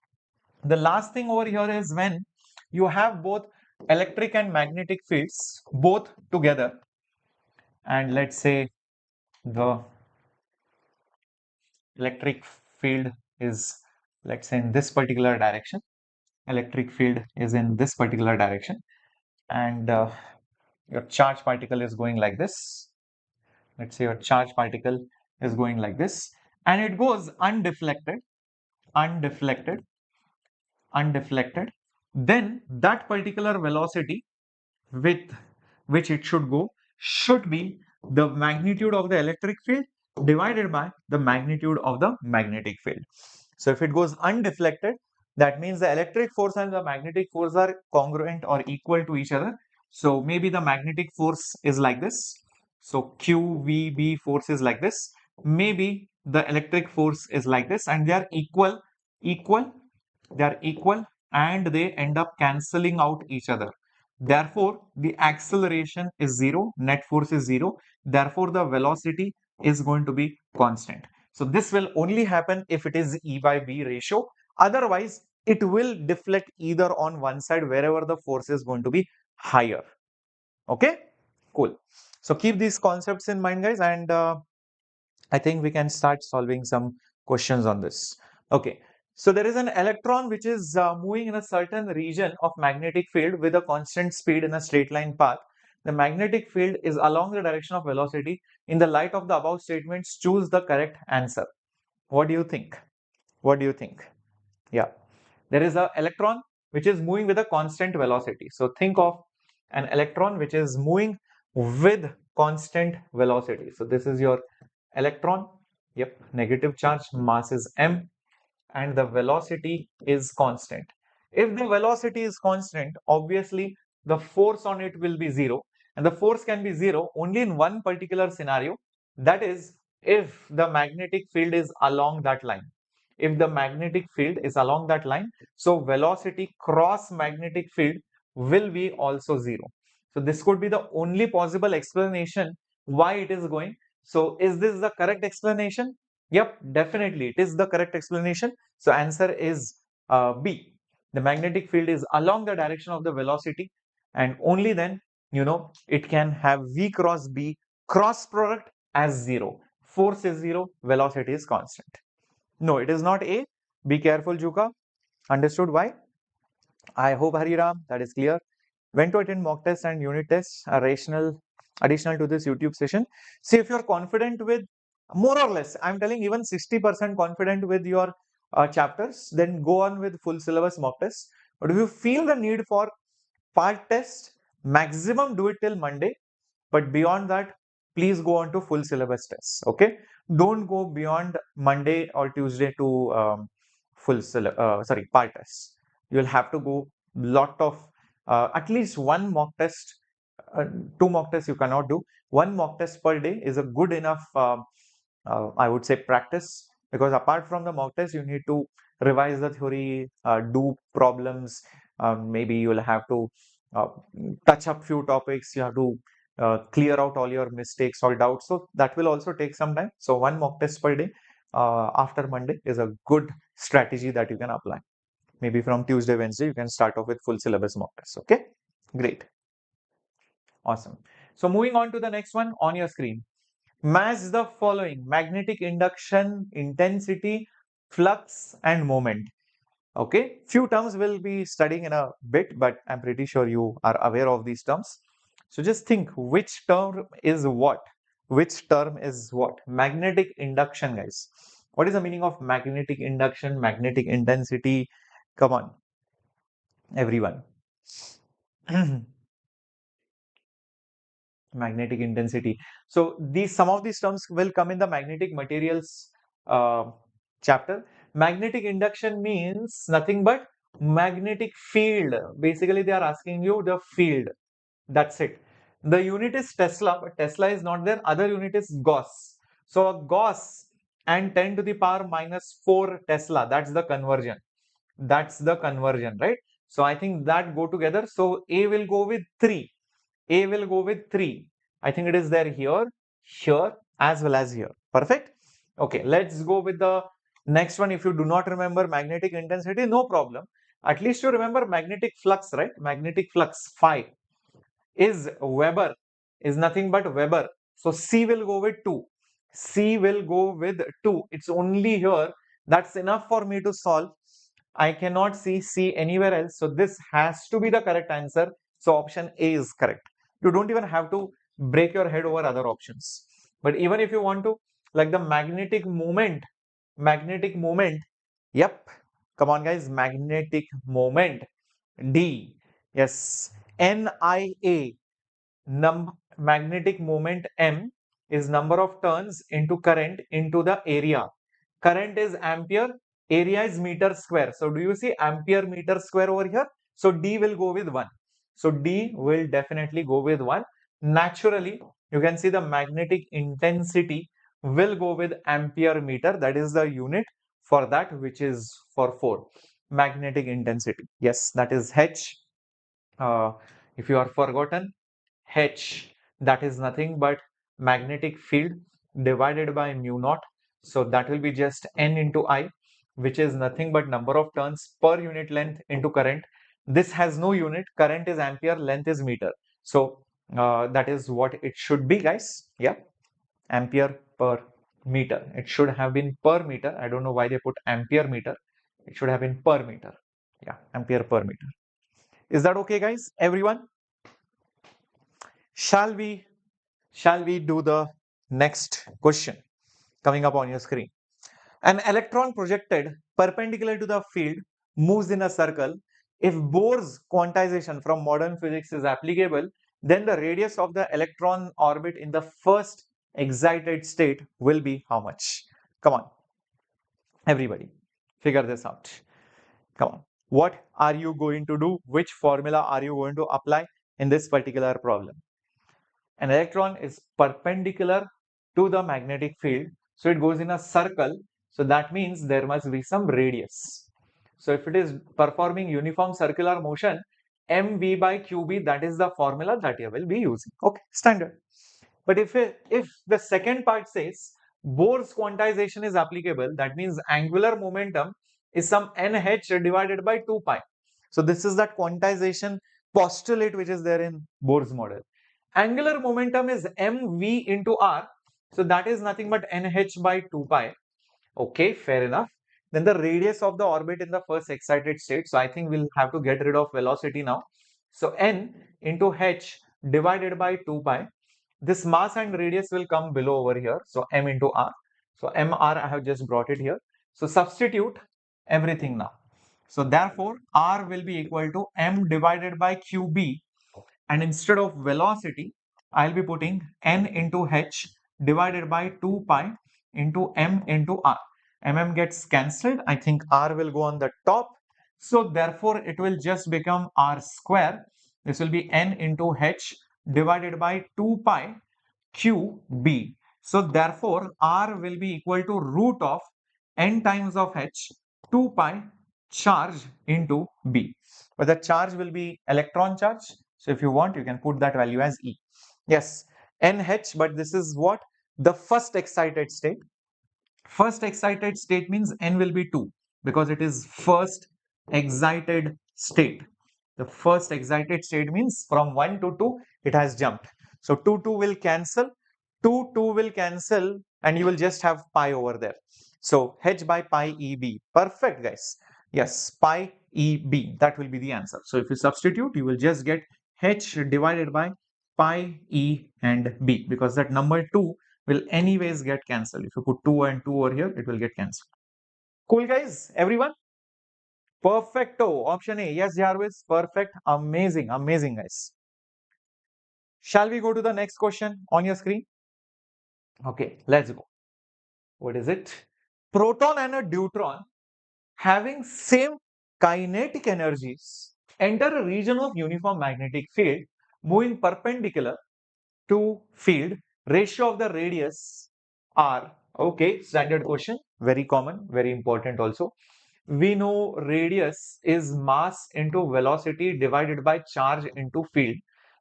The last thing over here is when you have both electric and magnetic fields both together, and let's say the electric field is, let's say, in this particular direction. Electric field is in this particular direction, and your charge particle is going like this. Let's say your charge particle is going like this, and it goes undeflected, undeflected, undeflected. Then that particular velocity with which it should go should be the magnitude of the electric field divided by the magnitude of the magnetic field. So if it goes undeflected, that means the electric force and the magnetic force are congruent or equal to each other. So maybe the magnetic force is like this. So QVB force is like this. Maybe the electric force is like this, and they are equal, they are equal, and they end up cancelling out each other. Therefore, the acceleration is 0, net force is 0. Therefore, the velocity is going to be constant. So this will only happen if it is E by B ratio. Otherwise, it will deflect either on one side wherever the force is going to be higher. Okay, cool. So keep these concepts in mind, guys, and I think we can start solving some questions on this. Okay, so there is an electron which is moving in a certain region of magnetic field with a constant speed in a straight line path. The magnetic field is along the direction of velocity. In the light of the above statements, choose the correct answer. What do you think? What do you think? Yeah, there is an electron which is moving with a constant velocity. So think of an electron which is moving with constant velocity. So this is your electron. Yep, negative charge, mass is m, and the velocity is constant. If the velocity is constant, obviously the force on it will be zero, and the force can be zero only in one particular scenario, that is if the magnetic field is along that line. If the magnetic field is along that line, so velocity cross magnetic field will be also zero. So this could be the only possible explanation why it is going. So is this the correct explanation? Yep, definitely it is the correct explanation. So answer is B. The magnetic field is along the direction of the velocity, and only then, it can have V cross B cross product as zero. Force is zero, velocity is constant. No, it is not A. Be careful, Juka. Understood why? I hope, Hariram, that is clear. When to attend mock tests and unit tests are additional to this YouTube session. See, if you're confident with more or less, I'm telling even 60% confident with your chapters, then go on with full syllabus mock tests. But if you feel the need for part test, maximum do it till Monday. But beyond that, please go on to full syllabus tests. Okay, don't go beyond Monday or Tuesday to part tests. You'll have to go lot of at least one mock test. Two mock tests you cannot do. One mock test per day is a good enough I would say practice, because apart from the mock test you need to revise the theory, do problems, maybe you'll have to uh, touch up few topics, you have to clear out all your mistakes or doubts, so that will also take some time. So one mock test per day after Monday is a good strategy that you can apply. Maybe from Tuesday, Wednesday you can start off with full syllabus mock tests. Okay, great, awesome. So moving on to the next one on your screen. Match the following: magnetic induction, intensity, flux, and moment. Okay, few terms we'll be studying in a bit, but I'm pretty sure you are aware of these terms. So just think which term is what. Which term is what? Magnetic induction, guys. What is the meaning of magnetic induction, magnetic intensity? Come on, everyone. Magnetic intensity. So these some of these terms will come in the magnetic materials chapter. Magnetic induction means nothing but magnetic field. Basically, they are asking you the field. That's it. The unit is Tesla, but Tesla is not there. Other unit is Gauss. So a Gauss and 10 to the power minus 4 Tesla. That's the conversion. That's the conversion, right? So I think that go together. So A will go with 3. A will go with 3. I think it is there here, here, as well as here. Perfect. Okay, let's go with the next one. If you do not remember magnetic intensity, no problem. At least you remember magnetic flux, right? Magnetic flux, phi, is Weber, is nothing but Weber. So C will go with 2. C will go with 2. It's only here. That's enough for me to solve. I cannot see C anywhere else. So this has to be the correct answer. So option A is correct. You don't even have to break your head over other options. But even if you want to, like the magnetic moment, yep. Come on, guys, magnetic moment, D. Yes, NIA, magnetic moment M is number of turns into current into the area. Current is ampere, area is meter square. So do you see ampere meter square over here? So D will go with 1. So D will definitely go with 1. Naturally, you can see the magnetic intensity will go with ampere meter. That is the unit for that, which is for 4. Magnetic intensity. Yes, that is H. If you are forgotten, H, that is nothing but magnetic field divided by mu naught. So that will be just N into I, which is nothing but number of turns per unit length into current. This has no unit. Current is ampere, length is meter. So that is what it should be, guys. Yeah, ampere per meter. It should have been per meter. I don't know why they put ampere meter. It should have been per meter. Yeah, ampere per meter. Is that okay, guys? Everyone? Shall we do the next question coming up on your screen? An electron projected perpendicular to the field moves in a circle if Bohr's quantization from modern physics is applicable, then the radius of the electron orbit in the first excited state will be how much? Come on, everybody, figure this out. Come on. What are you going to do? Which formula are you going to apply in this particular problem? An electron is perpendicular to the magnetic field, so it goes in a circle. So that means there must be some radius. So if it is performing uniform circular motion, mv by qb, that is the formula that you will be using. Okay, standard. But if the second part says Bohr's quantization is applicable, that means angular momentum is some nh divided by 2 pi. So this is that quantization postulate which is there in Bohr's model. Angular momentum is mv into r, so that is nothing but nh by 2 pi. Okay, fair enough. Then the radius of the orbit in the first excited state. So I think we'll have to get rid of velocity now. So n into h divided by 2 pi. This mass and radius will come below over here. So m into r. So mr I have just brought it here. So substitute everything now. So therefore r will be equal to m divided by qb, and instead of velocity I'll be putting n into h divided by 2 pi into m into r. Gets cancelled. I think r will go on the top. So therefore it will just become r square. This will be n into h divided by 2 pi qb. So therefore r will be equal to root of n times of h 2 pi charge into b. But the charge will be electron charge. So if you want, you can put that value as E. Yes, NH, but this is what? The first excited state. First excited state means N will be 2 because it is first excited state. The first excited state means from 1 to 2, it has jumped. So 2 will cancel, 2 will cancel, and you will just have pi over there. So H by pi EB. Perfect, guys. Yes, pi EB. That will be the answer. So if you substitute, you will just get H divided by pi E and B, because that number 2 will anyways get cancelled. If you put 2 and 2 over here, it will get cancelled. Cool, guys? Everyone? Perfecto. Option A. Yes, Jarvis. Perfect. Amazing. Amazing, guys. Shall we go to the next question on your screen? Okay, let's go. What is it? Proton and a deuteron having same kinetic energies enter a region of uniform magnetic field moving perpendicular to field. Ratio of the radius r. Okay, standard question, very common, very important also. We know radius is mass into velocity divided by charge into field,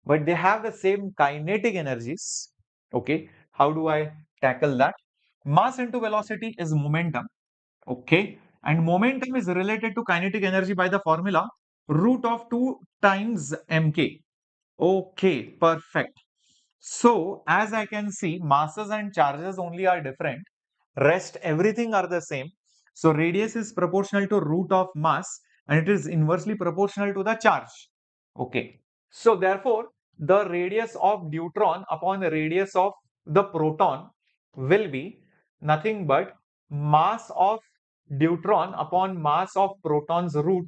but they have the same kinetic energies. Okay, how do I tackle that? Mass into velocity is momentum. Okay, and momentum is related to kinetic energy by the formula root of 2 times mk. Okay, perfect. So as I can see, masses and charges only are different. Rest everything are the same. So radius is proportional to root of mass and it is inversely proportional to the charge. Okay. So therefore, the radius of deuteron upon the radius of the proton will be nothing but mass of deuteron upon mass of proton's root,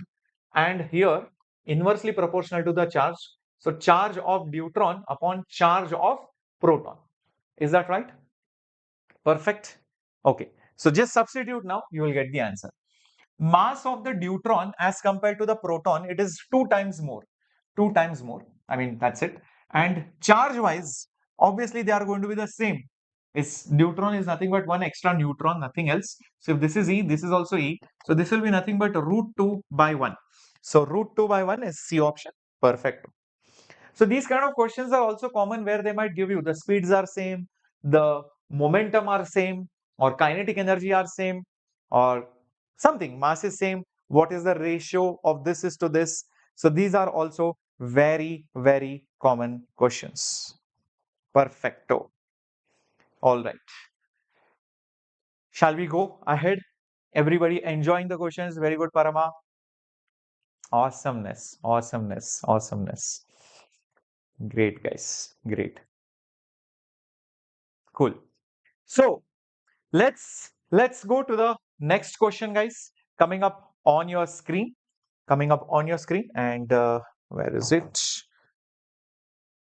and here inversely proportional to the charge. So charge of deuteron upon charge of proton. Is that right? Perfect. Okay. So just substitute now, you will get the answer. Mass of the deuteron as compared to the proton, it is 2 times more. 2 times more. I mean, that's it. And charge wise, obviously they are going to be the same. Its deuteron is nothing but one extra neutron, nothing else. So if this is E, this is also E. So this will be nothing but root 2 by 1. So root 2 by 1 is C option. Perfect. So these kind of questions are also common where they might give you the speeds are same, the momentum are same, or kinetic energy are same, or something, mass is same, what is the ratio of this is to this. So these are also very, very common questions. Perfecto. All right. Shall we go ahead? Everybody enjoying the questions? Very good, Parama. Awesomeness, awesomeness, awesomeness. Great, guys. Great. Cool. So let's go to the next question, guys, coming up on your screen. coming up on your screen. And where is it?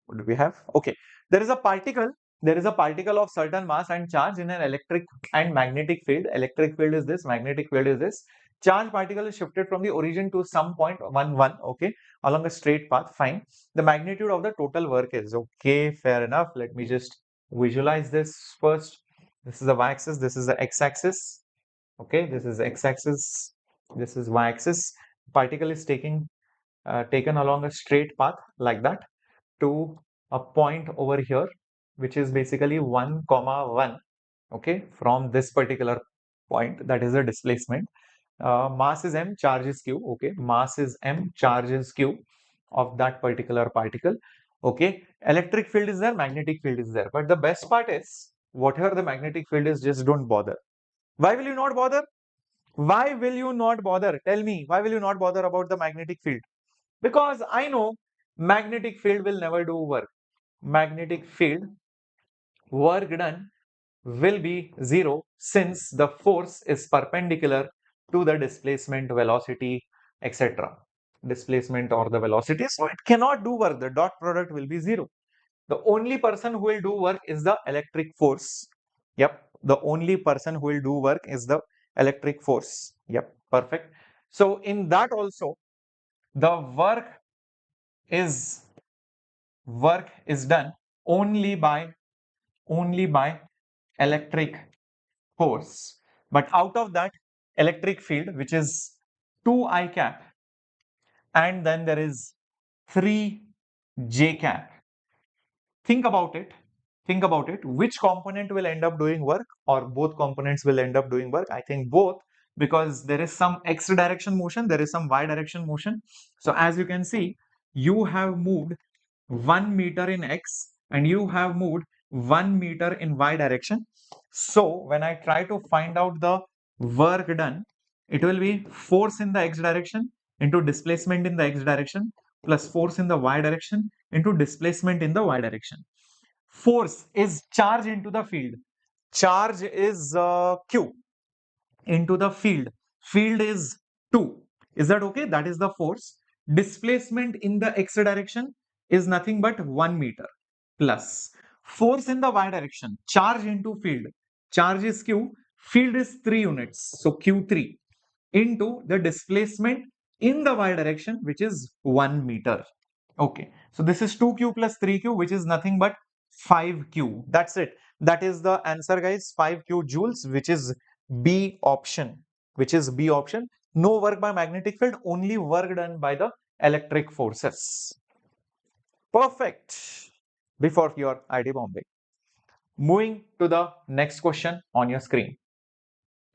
What do we have? Okay, there is a particle. There is a particle of certain mass and charge in an electric and magnetic field. Electric field is this, magnetic field is this. Charge particle is shifted from the origin to some point 1, 1, okay, along a straight path. Fine. The magnitude of the total work is okay. Fair enough. Let me just visualize this first. This is the y-axis. This is the x-axis. Okay, this is x-axis. This is y-axis. Particle is taken along a straight path like that to a point over here, which is basically 1, 1. Okay, from this particular point, that is the displacement. Mass is m, charge is q. Okay, mass is m, charge is q of that particular particle. Okay, electric field is there, magnetic field is there. But the best part is, whatever the magnetic field is, just don't bother. Why will you not bother? Why will you not bother? Tell me, why will you not bother about the magnetic field? Because I know magnetic field will never do work. Magnetic field work done will be zero since the force is perpendicular to the displacement, velocity, etc. Displacement or the velocity, so it cannot do work. The dot product will be zero. The only person who will do work is the electric force. Yep, the only person who will do work is the electric force. Yep, perfect. So in that also, the is work is done only by electric force. But out of that electric field, which is 2 I cap, and then there is 3 J cap. Think about it. Think about it. Which component will end up doing work, or both components will end up doing work? I think both, because there is some x direction motion, there is some y direction motion. So as you can see, you have moved 1 meter in x and you have moved 1 meter in y direction. So when I try to find out the work done, it will be force in the x direction into displacement in the x direction plus force in the y direction into displacement in the y direction. Force is charge into the field. Charge is q into the field. Field is 2. Is that okay? That is the force. Displacement in the x direction is nothing but 1 meter plus force in the y direction. Charge into field. Charge is q. Field is 3 units. So q3 into the displacement in the y direction, which is 1 meter. Okay. So this is 2q plus 3q, which is nothing but 5q. That's it. That is the answer, guys. 5q joules, which is B option. Which is B option. No work by magnetic field, only work done by the electric forces. Perfect. Before your IIT Bombay. Moving to the next question on your screen.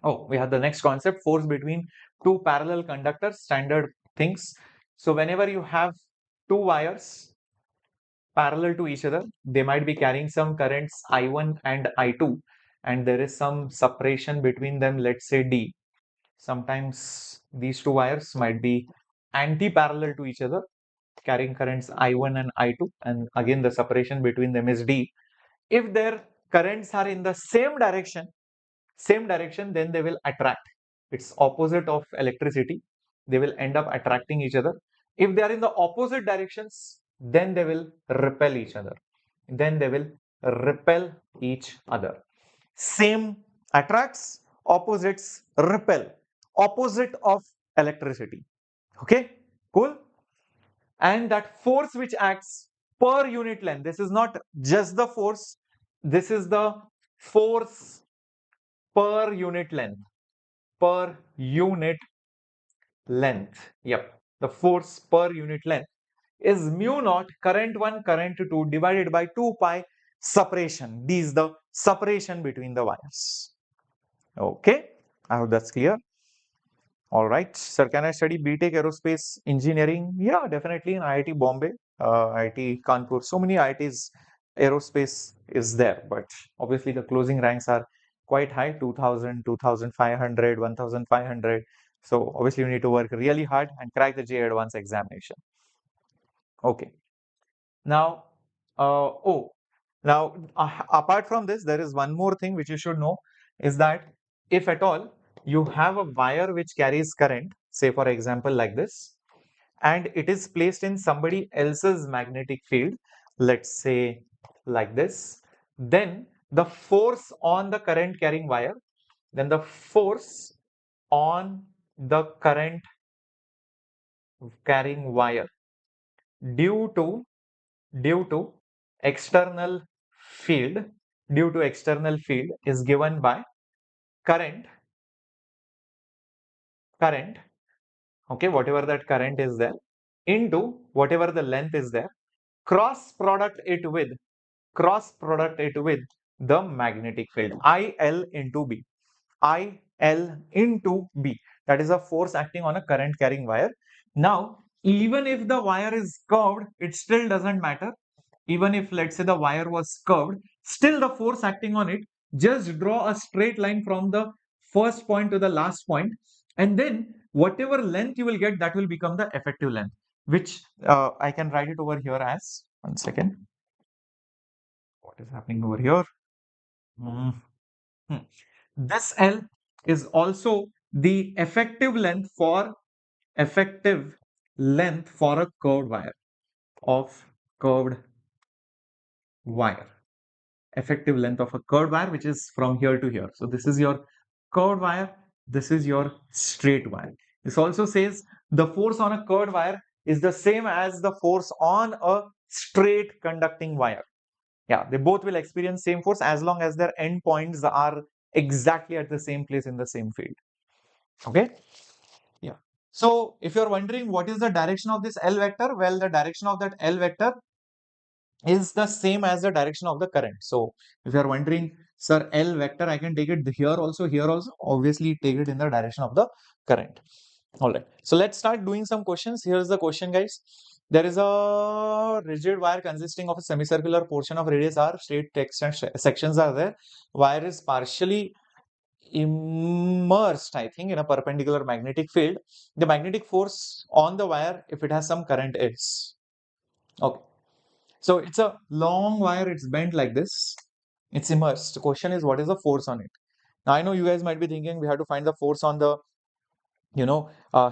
Oh, we have the next concept, force between two parallel conductors, standard things. So whenever you have two wires parallel to each other, they might be carrying some currents I1 and I2, and there is some separation between them, let's say D. Sometimes these two wires might be anti-parallel to each other, carrying currents I1 and I2, and again the separation between them is D. If their currents are in the same direction, then they will attract. It's opposite of electricity. They will end up attracting each other. If they are in the opposite directions, then they will repel each other. Same attracts, opposites repel. Opposite of electricity. Okay, cool. And that force which acts per unit length, this is not just the force, this is the force per unit length. Per unit length. Yep. The force per unit length is mu naught current 1, current 2 divided by 2 pi separation. This is the separation between the wires. Okay. I hope that's clear. All right. Sir, can I study BTech Aerospace Engineering? Yeah, definitely in IIT Bombay, IIT Kanpur. So many IITs aerospace is there, but obviously the closing ranks are quite high, 2000, 2500, 1500. So obviously you need to work really hard and crack the JEE Advanced examination. Okay. Now, apart from this, there is one more thing which you should know is that if at all you have a wire which carries current, say for example like this, and it is placed in somebody else's magnetic field, let's say like this, then the force on the current carrying wire, then the force on the current carrying wire due to external field, is given by current, okay, whatever that current is there, into whatever the length is there, cross product it with the magnetic field, IL into B. IL into B. That is a force acting on a current carrying wire. Now, even if the wire is curved, it still doesn't matter. Even if, let's say, the wire was curved, still the force acting on it, just draw a straight line from the first point to the last point, and then whatever length you will get, that will become the effective length, which I can write it over here as, one second, what is happening over here? Mhm. This L is also the effective length for a curved wire, of curved wire. Effective length of a curved wire, which is from here to here. So this is your curved wire, this is your straight wire. This also says the force on a curved wire is the same as the force on a straight conducting wire. Yeah, they both will experience same force as long as their endpoints are exactly at the same place in the same field. Okay. Yeah. So if you're wondering what is the direction of this L vector, well, the direction of that L vector is the same as the direction of the current. So if you're wondering, sir, L vector, I can take it here also, obviously take it in the direction of the current. All right. So let's start doing some questions. Here's the question, guys. There is a rigid wire consisting of a semicircular portion of radius r, straight sections are there. Wire is partially immersed, I think, in a perpendicular magnetic field. The magnetic force on the wire, if it has some current, is okay. So it's a long wire, it's bent like this, it's immersed. The question is, what is the force on it? Now I know you guys might be thinking we have to find the force on the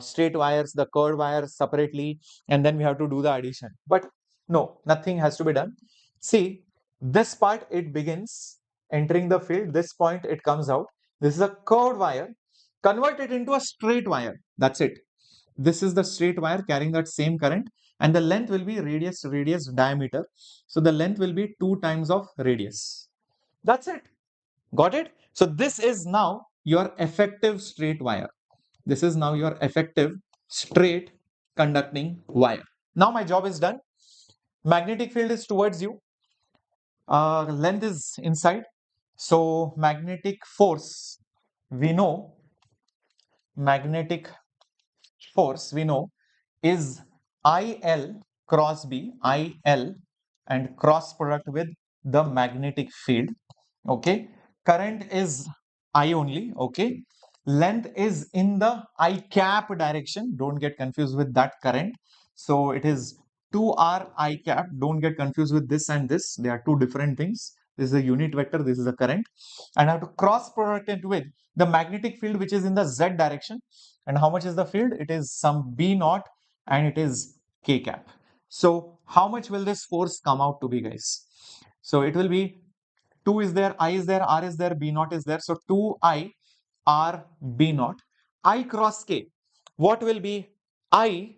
straight wires, the curved wires separately, and then we have to do the addition. But no, nothing has to be done. See, this part, it begins entering the field, this point it comes out. This is a curved wire, convert it into a straight wire. That's it. This is the straight wire carrying that same current, and the length will be radius diameter. So the length will be 2 times of radius. That's it. Got it? So this is now your effective straight wire. This is now your effective straight conducting wire. Now my job is done. Magnetic field is towards you. Length is inside. So magnetic force, we know, magnetic force we know is IL cross B, IL, and cross product with the magnetic field. Okay. Current is I only. Okay. Length is in the I cap direction. Don't get confused with that current. So it is 2R I cap. Don't get confused with this and this. They are two different things. This is a unit vector. This is a current. And I have to cross product it with the magnetic field, which is in the Z direction. And how much is the field? It is some B naught and it is K cap. So how much will this force come out to be, guys? So it will be 2 is there, I is there, R is there, B naught is there. So 2I R B naught. I cross K. What will be I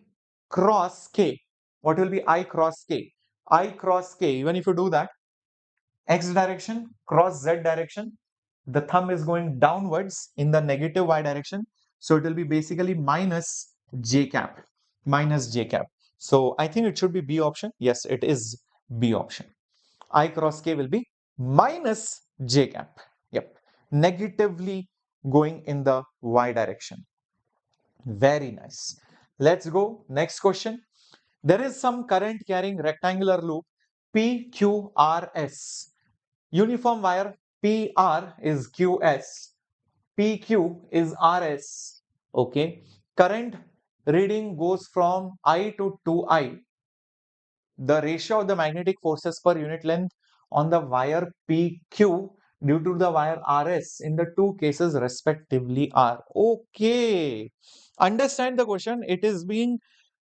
cross K? What will be I cross K? I cross K, even if you do that, X direction cross Z direction, the thumb is going downwards in the negative Y direction. So it will be basically minus J cap, minus J cap. So I think it should be B option. Yes, it is B option. I cross K will be minus J cap. Yep. Negatively going in the Y direction. Very nice. Let's go. Next question. There is some current carrying rectangular loop PQRS. Uniform wire PR is QS. PQ is RS. Okay. Current reading goes from I to 2I. The ratio of the magnetic forces per unit length on the wire PQ due to the wire RS in the two cases respectively are. Okay. understand the question. It is being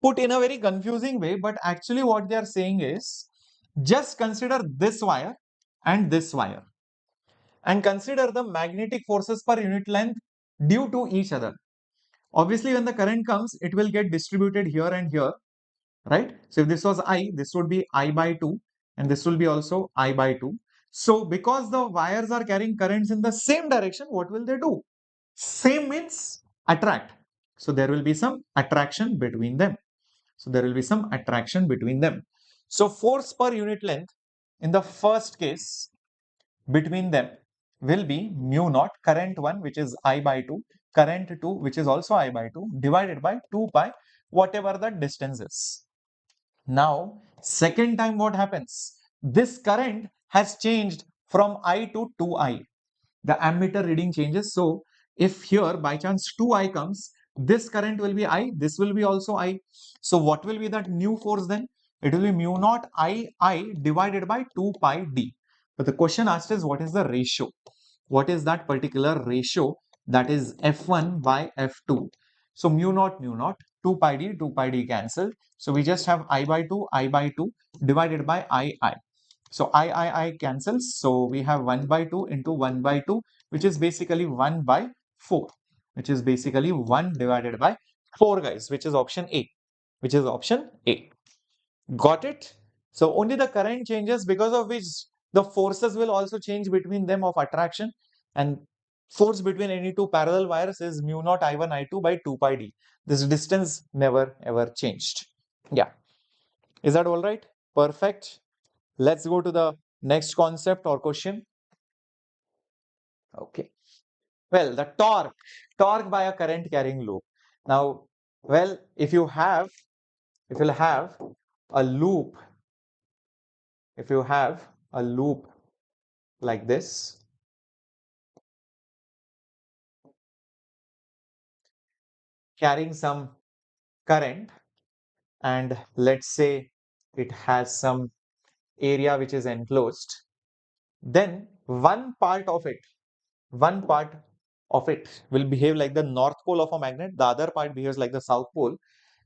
put in a very confusing way, but actually what they are saying is just consider this wire and this wire and consider the magnetic forces per unit length due to each other. Obviously, when the current comes, it will get distributed here and here, right? So if this was I, this would be I by 2 and this will be also I by 2. So because the wires are carrying currents in the same direction, what will they do? Same means attract. So there will be some attraction between them. So there will be some attraction between them. So force per unit length in the first case between them will be mu naught current 1 which is I by 2, current 2 which is also I by 2 divided by 2 pi whatever the distance is. Now second time what happens? This current has changed from I to 2I. The ammeter reading changes. So if here by chance 2I comes, this current will be I, this will be also I. So what will be that new force then? It will be mu naught I divided by 2 pi d. But the question asked is what is the ratio? What is that particular ratio? That is F1 by F2. So mu naught, 2 pi d cancel. So we just have I by 2 divided by I. So I cancels. So we have 1 by 2 into 1 by 2, which is basically 1 by 4, which is basically 1 divided by 4, guys, which is option A, which is option A. Got it? So only the current changes, because of which the forces will also change between them of attraction, and force between any two parallel wires is mu naught I1 I2 by 2 pi d. This distance never ever changed. Yeah. Is that all right? Perfect. Let's go to the next concept or question. Okay. Well, the torque by a current carrying loop. Now, well, if you'll have a loop, if you have a loop like this, carrying some current, and let's say it has some area which is enclosed, then one part of it will behave like the north pole of a magnet, the other part behaves like the south pole.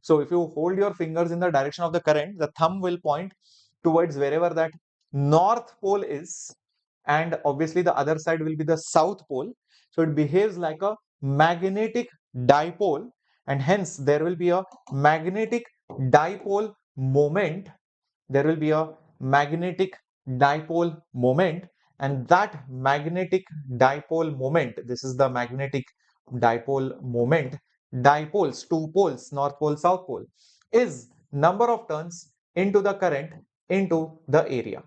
So if you hold your fingers in the direction of the current, the thumb will point towards wherever that north pole is, and obviously the other side will be the south pole. So it behaves like a magnetic dipole, and hence there will be a magnetic dipole moment. There will be a magnetic dipole moment, and that magnetic dipole moment, this is the magnetic dipole moment, dipoles, two poles, north pole, south pole, is number of turns into the current into the area,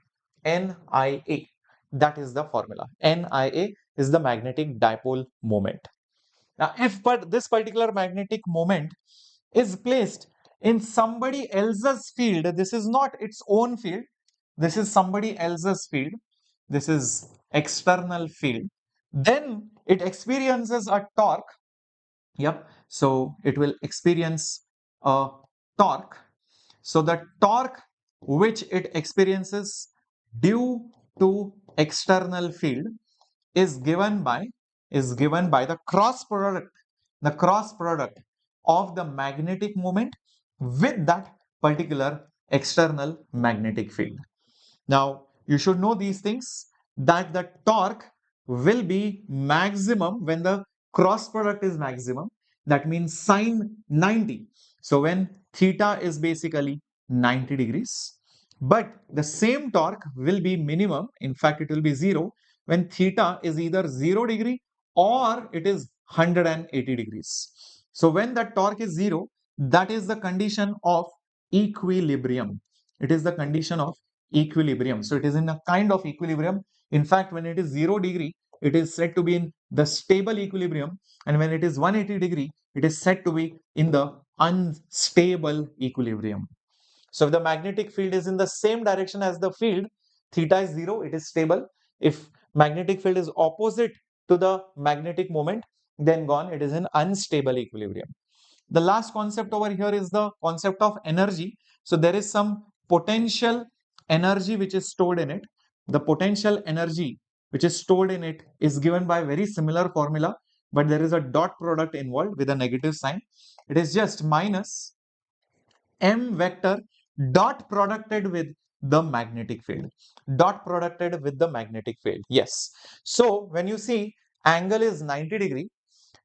NIA. That is the formula. NIA is the magnetic dipole moment. Now, if this particular magnetic moment is placed in somebody else's field, this is not its own field, this is somebody else's field, this is external field, then it experiences a torque. Yep, so it will experience a torque. So the torque which it experiences due to external field is given by the cross product of the magnetic moment with that particular external magnetic field. Now you should know these things, that the torque will be maximum when the cross product is maximum, that means sine 90. So when theta is basically 90 degrees, but the same torque will be minimum, in fact it will be 0 when theta is either 0 degree or it is 180 degrees. So when the torque is 0, that is the condition of equilibrium. It is the condition of equilibrium. So it is in a kind of equilibrium. In fact, when it is 0 degree, it is said to be in the stable equilibrium, and when it is 180 degree, it is said to be in the unstable equilibrium. So if the magnetic field is in the same direction as the field, theta is 0, it is stable. If magnetic field is opposite to the magnetic moment, then gone, it is in unstable equilibrium. The last concept over here is the concept of energy. So there is some potential energy which is stored in it. The potential energy which is stored in it is given by very similar formula. but there is a dot product involved with a negative sign. It is just minus M vector dot producted with the magnetic field. Dot producted with the magnetic field. Yes. So when you see angle is 90 degree,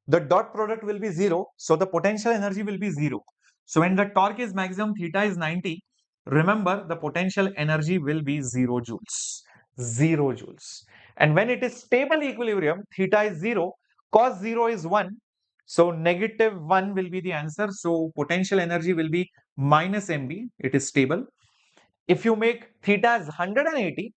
the dot product will be 0. So the potential energy will be 0. So when the torque is maximum, theta is 90. Remember, the potential energy will be 0 joules. 0 joules. And when it is stable equilibrium, theta is 0, cos 0 is 1. So negative 1 will be the answer. So potential energy will be minus mb. It is stable. If you make theta as 180,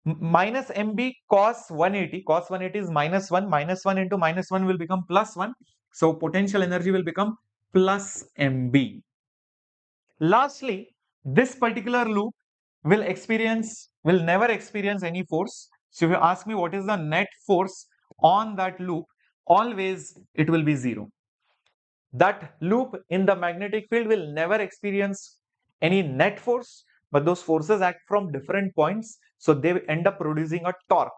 minus mb cos 180, cos 180 is minus 1 into minus 1 will become plus 1. So potential energy will become plus mb. Lastly, this particular loop will never experience any force. So if you ask me what is the net force on that loop, always it will be 0. That loop in the magnetic field will never experience any net force, but those forces act from different points, so they end up producing a torque.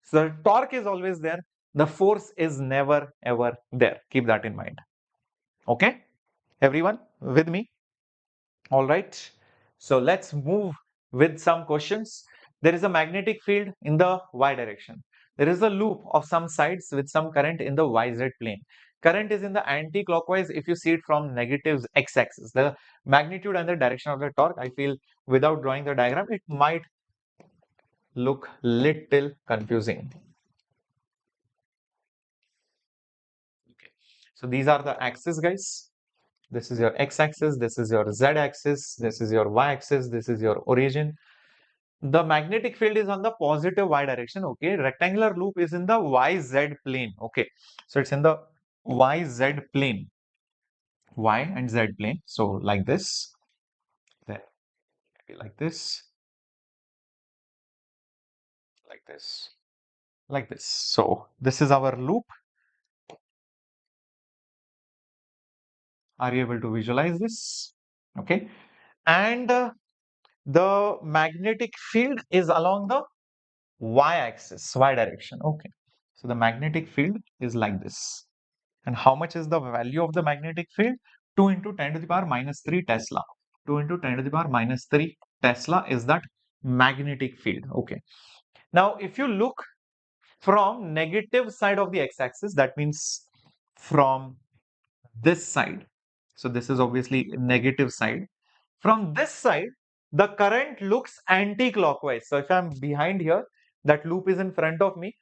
So the torque is always there, the force is never ever there. Keep that in mind. Okay, everyone with me? All right, so let's move with some questions. There is a magnetic field in the y direction. There is a loop of some sides with some current in the yz plane. Current is in the anti-clockwise if you see it from negative x-axis. The magnitude and the direction of the torque, I feel without drawing the diagram, it might look little confusing. Okay, so these are the axes, guys. This is your x-axis, this is your z-axis, this is your y-axis, this is your origin. The magnetic field is on the positive y direction. Okay, rectangular loop is in the yz plane. Okay, so it's in the yz plane, y and z plane. So like this, then like this, like this, like this. So this is our loop. Are you able to visualize this? Okay, and the magnetic field is along the y-axis, y direction. Okay, so the magnetic field is like this. And how much is the value of the magnetic field? 2 into 10 to the power minus 3 Tesla. 2 into 10 to the power minus 3 Tesla is that magnetic field. Okay. Now, if you look from negative side of the x-axis, that means from this side. So this is obviously negative side. From this side, the current looks anti-clockwise. So if I'm behind here, that loop is in front of me.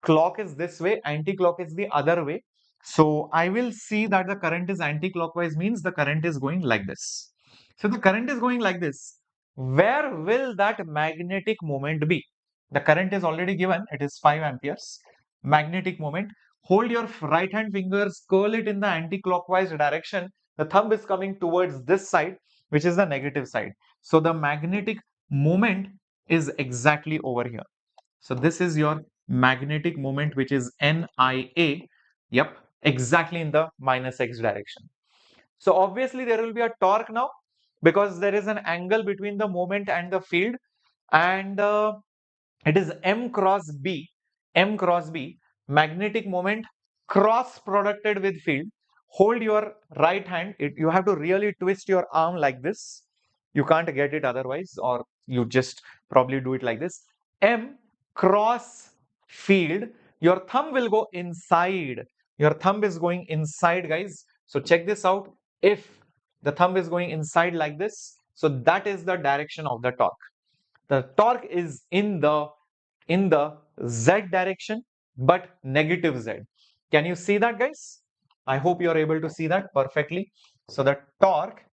Clock is this way, anti-clock is the other way. So I will see that the current is anti-clockwise, means the current is going like this. So the current is going like this. Where will that magnetic moment be? The current is already given. It is 5 amperes. Magnetic moment. Hold your right hand fingers, curl it in the anti-clockwise direction. The thumb is coming towards this side, which is the negative side. So the magnetic moment is exactly over here. So this is your magnetic moment, which is NIA. Yep, exactly in the minus x direction. So obviously there will be a torque now because there is an angle between the moment and the field, and it is M cross B. M cross B, magnetic moment cross producted with field. Hold your right hand. You have to really twist your arm like this. You can't get it otherwise, or you just probably do it like this. M cross field. Your thumb will go inside. Your thumb is going inside, guys. So check this out. If the thumb is going inside like this, so that is the direction of the torque. The torque is in the z direction, but negative z. Can you see that, guys? I hope you are able to see that perfectly. So the torque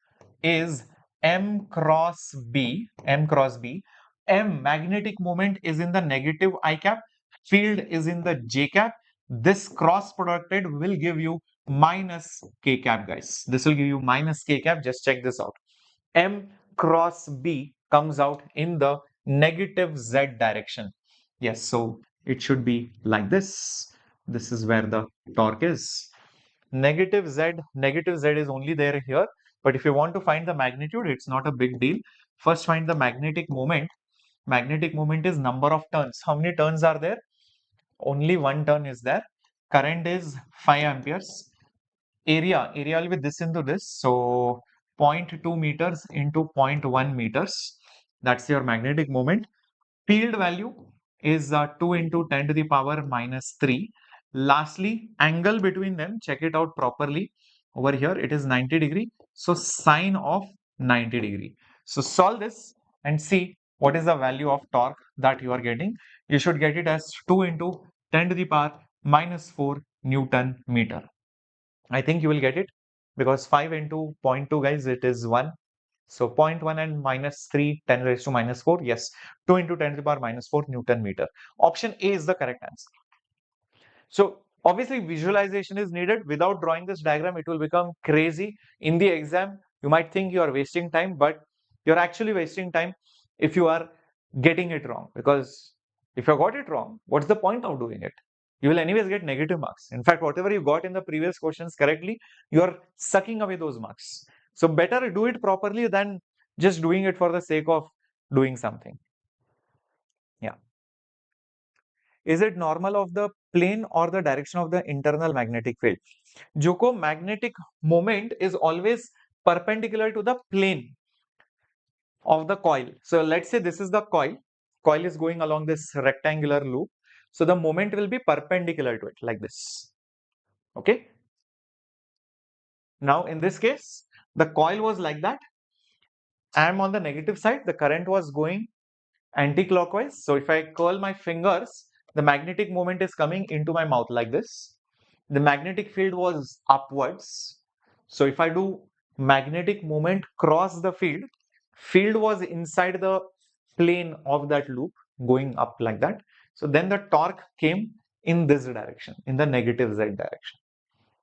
is M cross B. M cross B. M, magnetic moment, is in the negative I cap. Field is in the J cap. This cross producted will give you minus K cap, guys. This will give you minus K cap. Just check this out. M cross B comes out in the negative Z direction. Yes, so it should be like this. This is where the torque is. Negative Z is only there here. But if you want to find the magnitude, it's not a big deal. First, find the magnetic moment. Magnetic moment is number of turns. How many turns are there? Only one turn is there. current is 5 amperes. Area will be this into this. So 0.2 meters into 0.1 meters. That's your magnetic moment. Field value is 2 into 10 to the power minus 3. Lastly, angle between them, check it out properly. Over here, it is 90 degree. So sine of 90 degree. So solve this and see what is the value of torque that you are getting. You should get it as 2 into 10 to the power minus 4 Newton meter. I think you will get it because 5 into 0.2, guys, it is 1. So 0.1 and minus 3, 10 raised to minus 4. Yes, 2 into 10 to the power minus 4 Newton meter. Option A is the correct answer. So obviously visualization is needed. Without drawing this diagram, it will become crazy. In the exam, you might think you are wasting time, but you're actually wasting time if you are getting it wrong. Because if you got it wrong, what's the point of doing it? You will anyways get negative marks. In fact, whatever you got in the previous questions correctly, you are sucking away those marks. So better do it properly than just doing it for the sake of doing something. Yeah. Is it normal of the plane or the direction of the internal magnetic field? Joko, magnetic moment is always perpendicular to the plane of the coil. So let's say this is the coil. Coil is going along this rectangular loop. So the moment will be perpendicular to it like this. Okay. Now in this case, the coil was like that. I am on the negative side. The current was going anti-clockwise. So if I curl my fingers, the magnetic moment is coming into my mouth like this. The magnetic field was upwards. So if I do magnetic moment cross the field was inside the plane of that loop going up like that. So then the torque came in this direction, in the negative Z direction.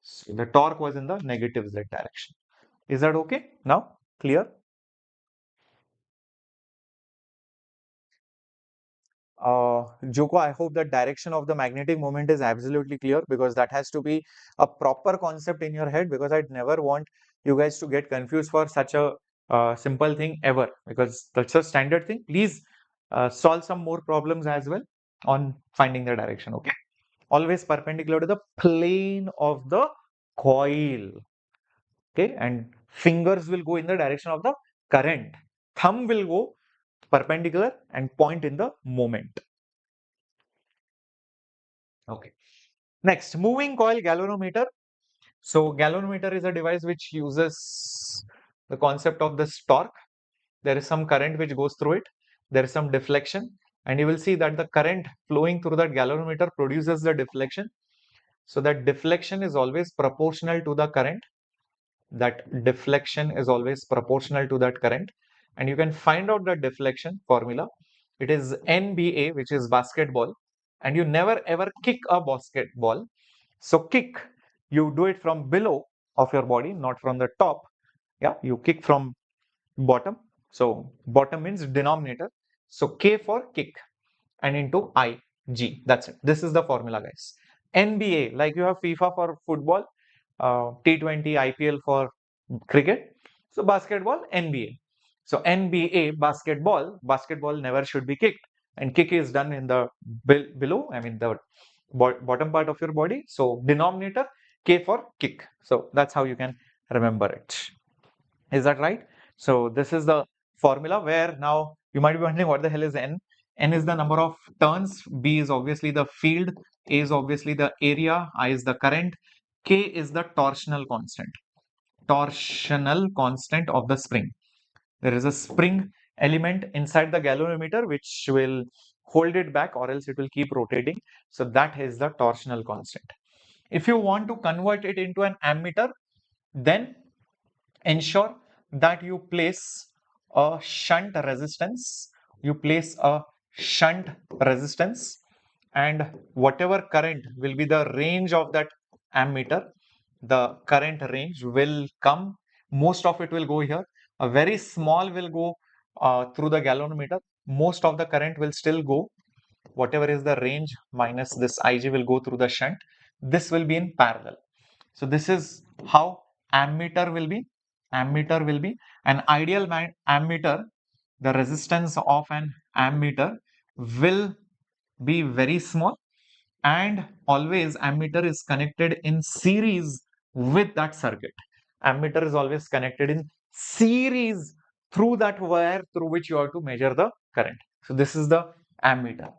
So the torque was in the negative Z direction. Is that okay? Now clear? Joko, I hope the direction of the magnetic moment is absolutely clear because that has to be a proper concept in your head, because I'd never want you guys to get confused for such a simple thing ever, because that's a standard thing. Please solve some more problems as well on finding the direction. Okay, always perpendicular to the plane of the coil. Okay, and fingers will go in the direction of the current. Thumb will go perpendicular and point in the moment. Okay. Next, moving coil galvanometer. So galvanometer is a device which uses the concept of this torque. There is some current which goes through it. There is some deflection, and you will see that the current flowing through that galvanometer produces the deflection. So that deflection is always proportional to the current. That deflection is always proportional to that current. And you can find out the deflection formula. It is NBA, which is basketball. And you never ever kick a basketball. So kick, you do it from below of your body, not from the top. Yeah, you kick from bottom. So bottom means denominator. So K for kick and into IG. That's it. This is the formula, guys. NBA, like you have FIFA for football, T20, IPL for cricket. So basketball, NBA. So NBA, basketball never should be kicked. And kick is done in the below, I mean the bottom part of your body. So denominator, K for kick. So that's how you can remember it. Is that right? So this is the formula where now you might be wondering what the hell is N. N is the number of turns, B is obviously the field, A is obviously the area, I is the current, K is the torsional constant of the spring. There is a spring element inside the galvanometer which will hold it back, or else it will keep rotating. So that is the torsional constant. If you want to convert it into an ammeter, then ensure that you place a shunt resistance. And whatever current will be the range of that ammeter, the current range will come. Most of it will go here. A very small will go through the galvanometer. Most of the current will still go. Whatever is the range minus this IG will go through the shunt. This will be in parallel. So this is how ammeter will be. Ammeter will be an ideal ammeter. The resistance of an ammeter will be very small, and always ammeter is connected in series with that circuit. Ammeter is always connected in series through that wire through which you have to measure the current. So this is the ammeter.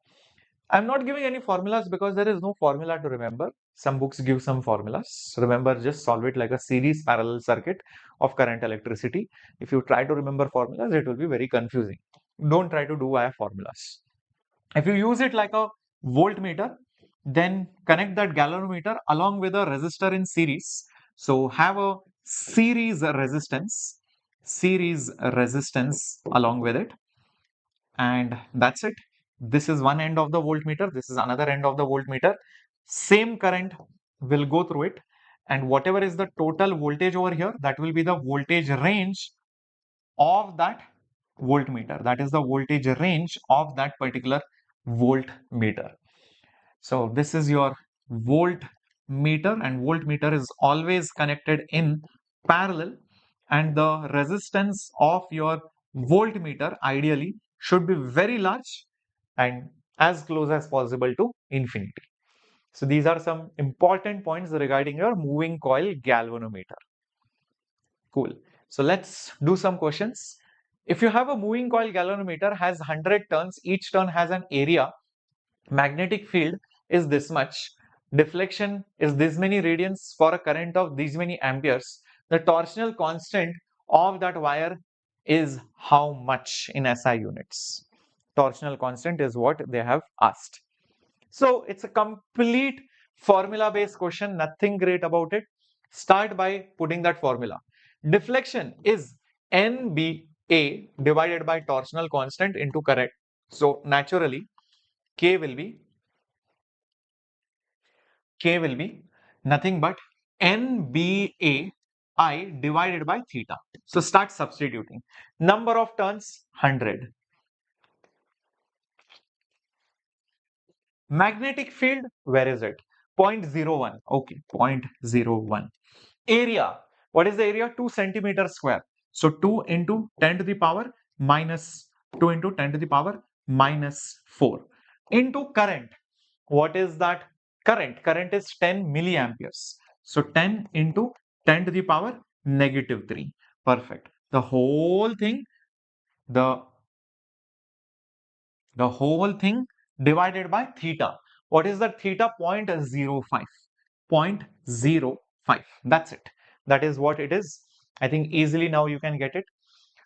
I'm not giving any formulas because there is no formula to remember. Some books give some formulas. Remember, just solve it like a series parallel circuit of current electricity. If you try to remember formulas, it will be very confusing. Don't try to do via formulas. If you use it like a voltmeter, then connect that galvanometer along with a resistor in series. So have a series resistance along with it, and that's it. This is one end of the voltmeter, this is another end of the voltmeter. Same current will go through it, and whatever is the total voltage over here, that will be the voltage range of that voltmeter. That is the voltage range of that particular voltmeter. So this is your voltmeter, and voltmeter is always connected in parallel, and the resistance of your voltmeter ideally should be very large and as close as possible to infinity. So these are some important points regarding your moving coil galvanometer. Cool. So let's do some questions. If you have a moving coil galvanometer has 100 turns, each turn has an area, magnetic field is this much, deflection is this many radians for a current of these many amperes, the torsional constant of that wire is how much in SI units? Torsional constant is what they have asked. So it's a complete formula based question, nothing great about it. Start by putting that formula. Deflection is NBA divided by torsional constant into current. So naturally K will be nothing but NBA I divided by theta. So start substituting. Number of turns 100. Magnetic field, where is it? 0.01. Okay, 0.01. Area, what is the area? 2 centimeters square. So 2 into 10 to the power minus 2 into 10 to the power minus 4 into current. What is that current? Current is 10 milliamperes. So 10 into 10 to the power negative 3. Perfect. The whole thing, the whole thing divided by theta. What is that theta? 0.05. 0.05. That's it. That is what it is. I think easily now you can get it.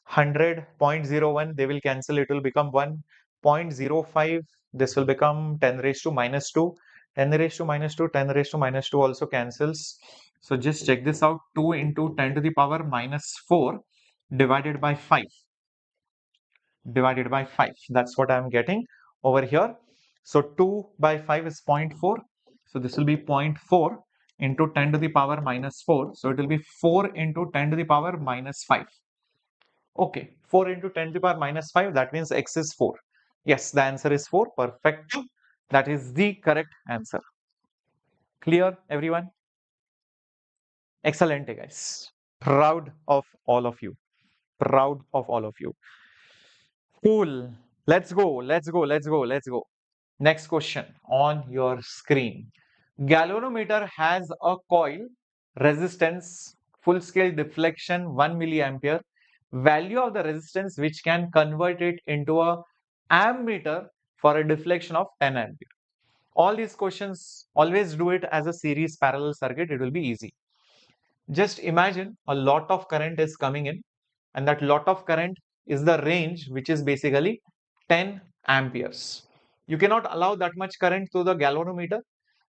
100, 0.01, they will cancel, it will become 1. 0.05, this will become 10 raised to minus 2. 10 raised to minus 2, 10 raised to minus 2 also cancels. So just check this out. 2 into 10 to the power minus 4 divided by 5. Divided by 5. That's what I'm getting over here. So 2 by 5 is 0.4. So this will be 0.4 into 10 to the power minus 4. So it will be 4 into 10 to the power minus 5. Okay, 4 into 10 to the power minus 5. That means x is 4. Yes, the answer is 4. Perfect. That is the correct answer. Clear, everyone? Excellent, guys. Proud of all of you. Proud of all of you. Cool. Let's go. Let's go. Let's go. Let's go. Next question on your screen. Galvanometer has a coil, resistance, full scale deflection 1 milliampere, value of the resistance which can convert it into a ammeter for a deflection of 10 ampere. All these questions, always do it as a series parallel circuit, it will be easy. Just imagine a lot of current is coming in, and that lot of current is the range which is basically 10 amperes. You cannot allow that much current to the galvanometer.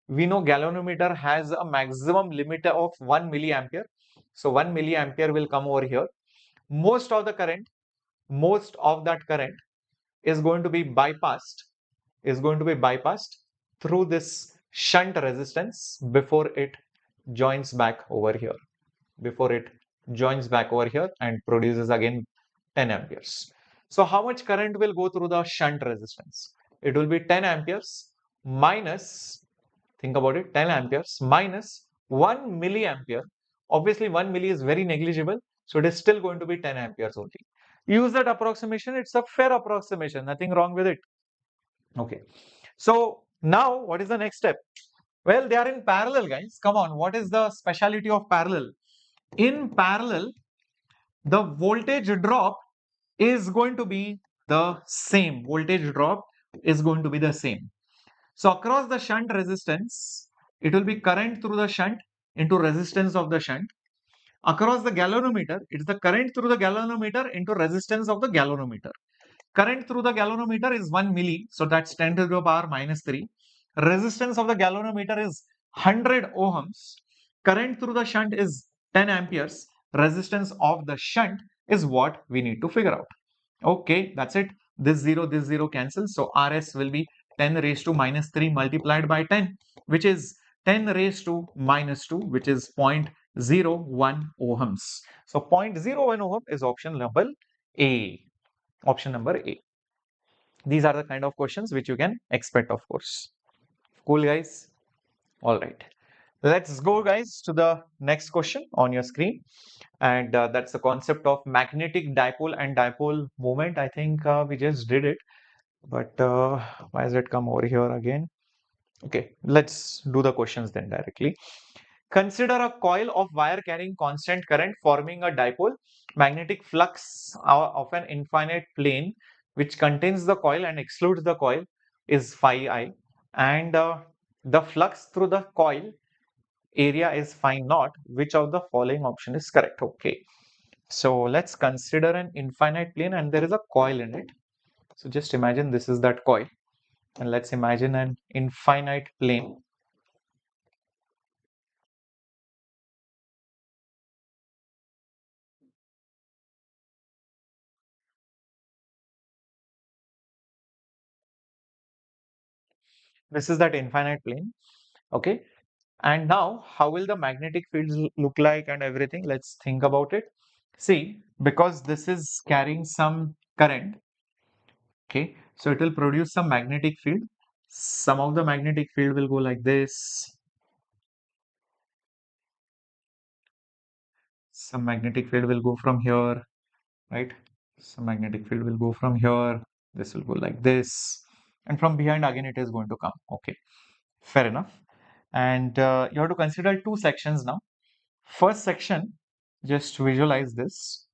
We know galvanometer has a maximum limit of 1 milliampere. So 1 milliampere will come over here. Most of that current is going to be bypassed, through this shunt resistance before it joins back over here. And produces again 10 amperes. So how much current will go through the shunt resistance? It will be 10 amperes minus, think about it, 10 amperes minus 1 milliampere. Obviously 1 milli is very negligible, so it is still going to be 10 amperes only. Use that approximation, it's a fair approximation, nothing wrong with it. Okay, so Now, what is the next step? Well, they are in parallel, guys. Come on, what is the speciality of parallel? In parallel, the voltage drop is going to be the same. Voltage drop is going to be the same. So across the shunt resistance, it will be current through the shunt into resistance of the shunt. Across the galvanometer, it's the current through the galvanometer into resistance of the galvanometer. Current through the galvanometer is 1 milli, so that's 10 to the power minus 3. Resistance of the galvanometer is 100 ohms. Current through the shunt is 10 amperes. Resistance of the shunt is what we need to figure out. Okay, that's it. This 0 cancels. So RS will be 10 raised to minus 3 multiplied by 10, which is 10 raised to minus 2, which is 0.01 ohms. So 0.01 ohm is option number A. Option number A. These are the kind of questions which you can expect, of course. Cool, guys. All right. Let's go, guys, to the next question on your screen. And that's the concept of magnetic dipole and dipole moment. I think we just did it. But why has it come over here again? Okay, let's do the questions then directly. Consider a coil of wire carrying constant current forming a dipole. Magnetic flux of an infinite plane which contains the coil and excludes the coil is phi I, and the flux through the coil area is phi naught. Which of the following option is correct? Okay, so let's consider an infinite plane and there is a coil in it. So just imagine this is that coil, and let's imagine an infinite plane. This is that infinite plane. Okay, and now how will the magnetic fields look like and everything? Let's think about it. See, because this is carrying some current, okay, so it will produce some magnetic field. Some of the magnetic field will go like this. Some magnetic field will go from here, right? Some magnetic field will go from here. This will go like this. And from behind again it is going to come. Okay, fair enough. And you have to consider two sections now. First section, just visualize this.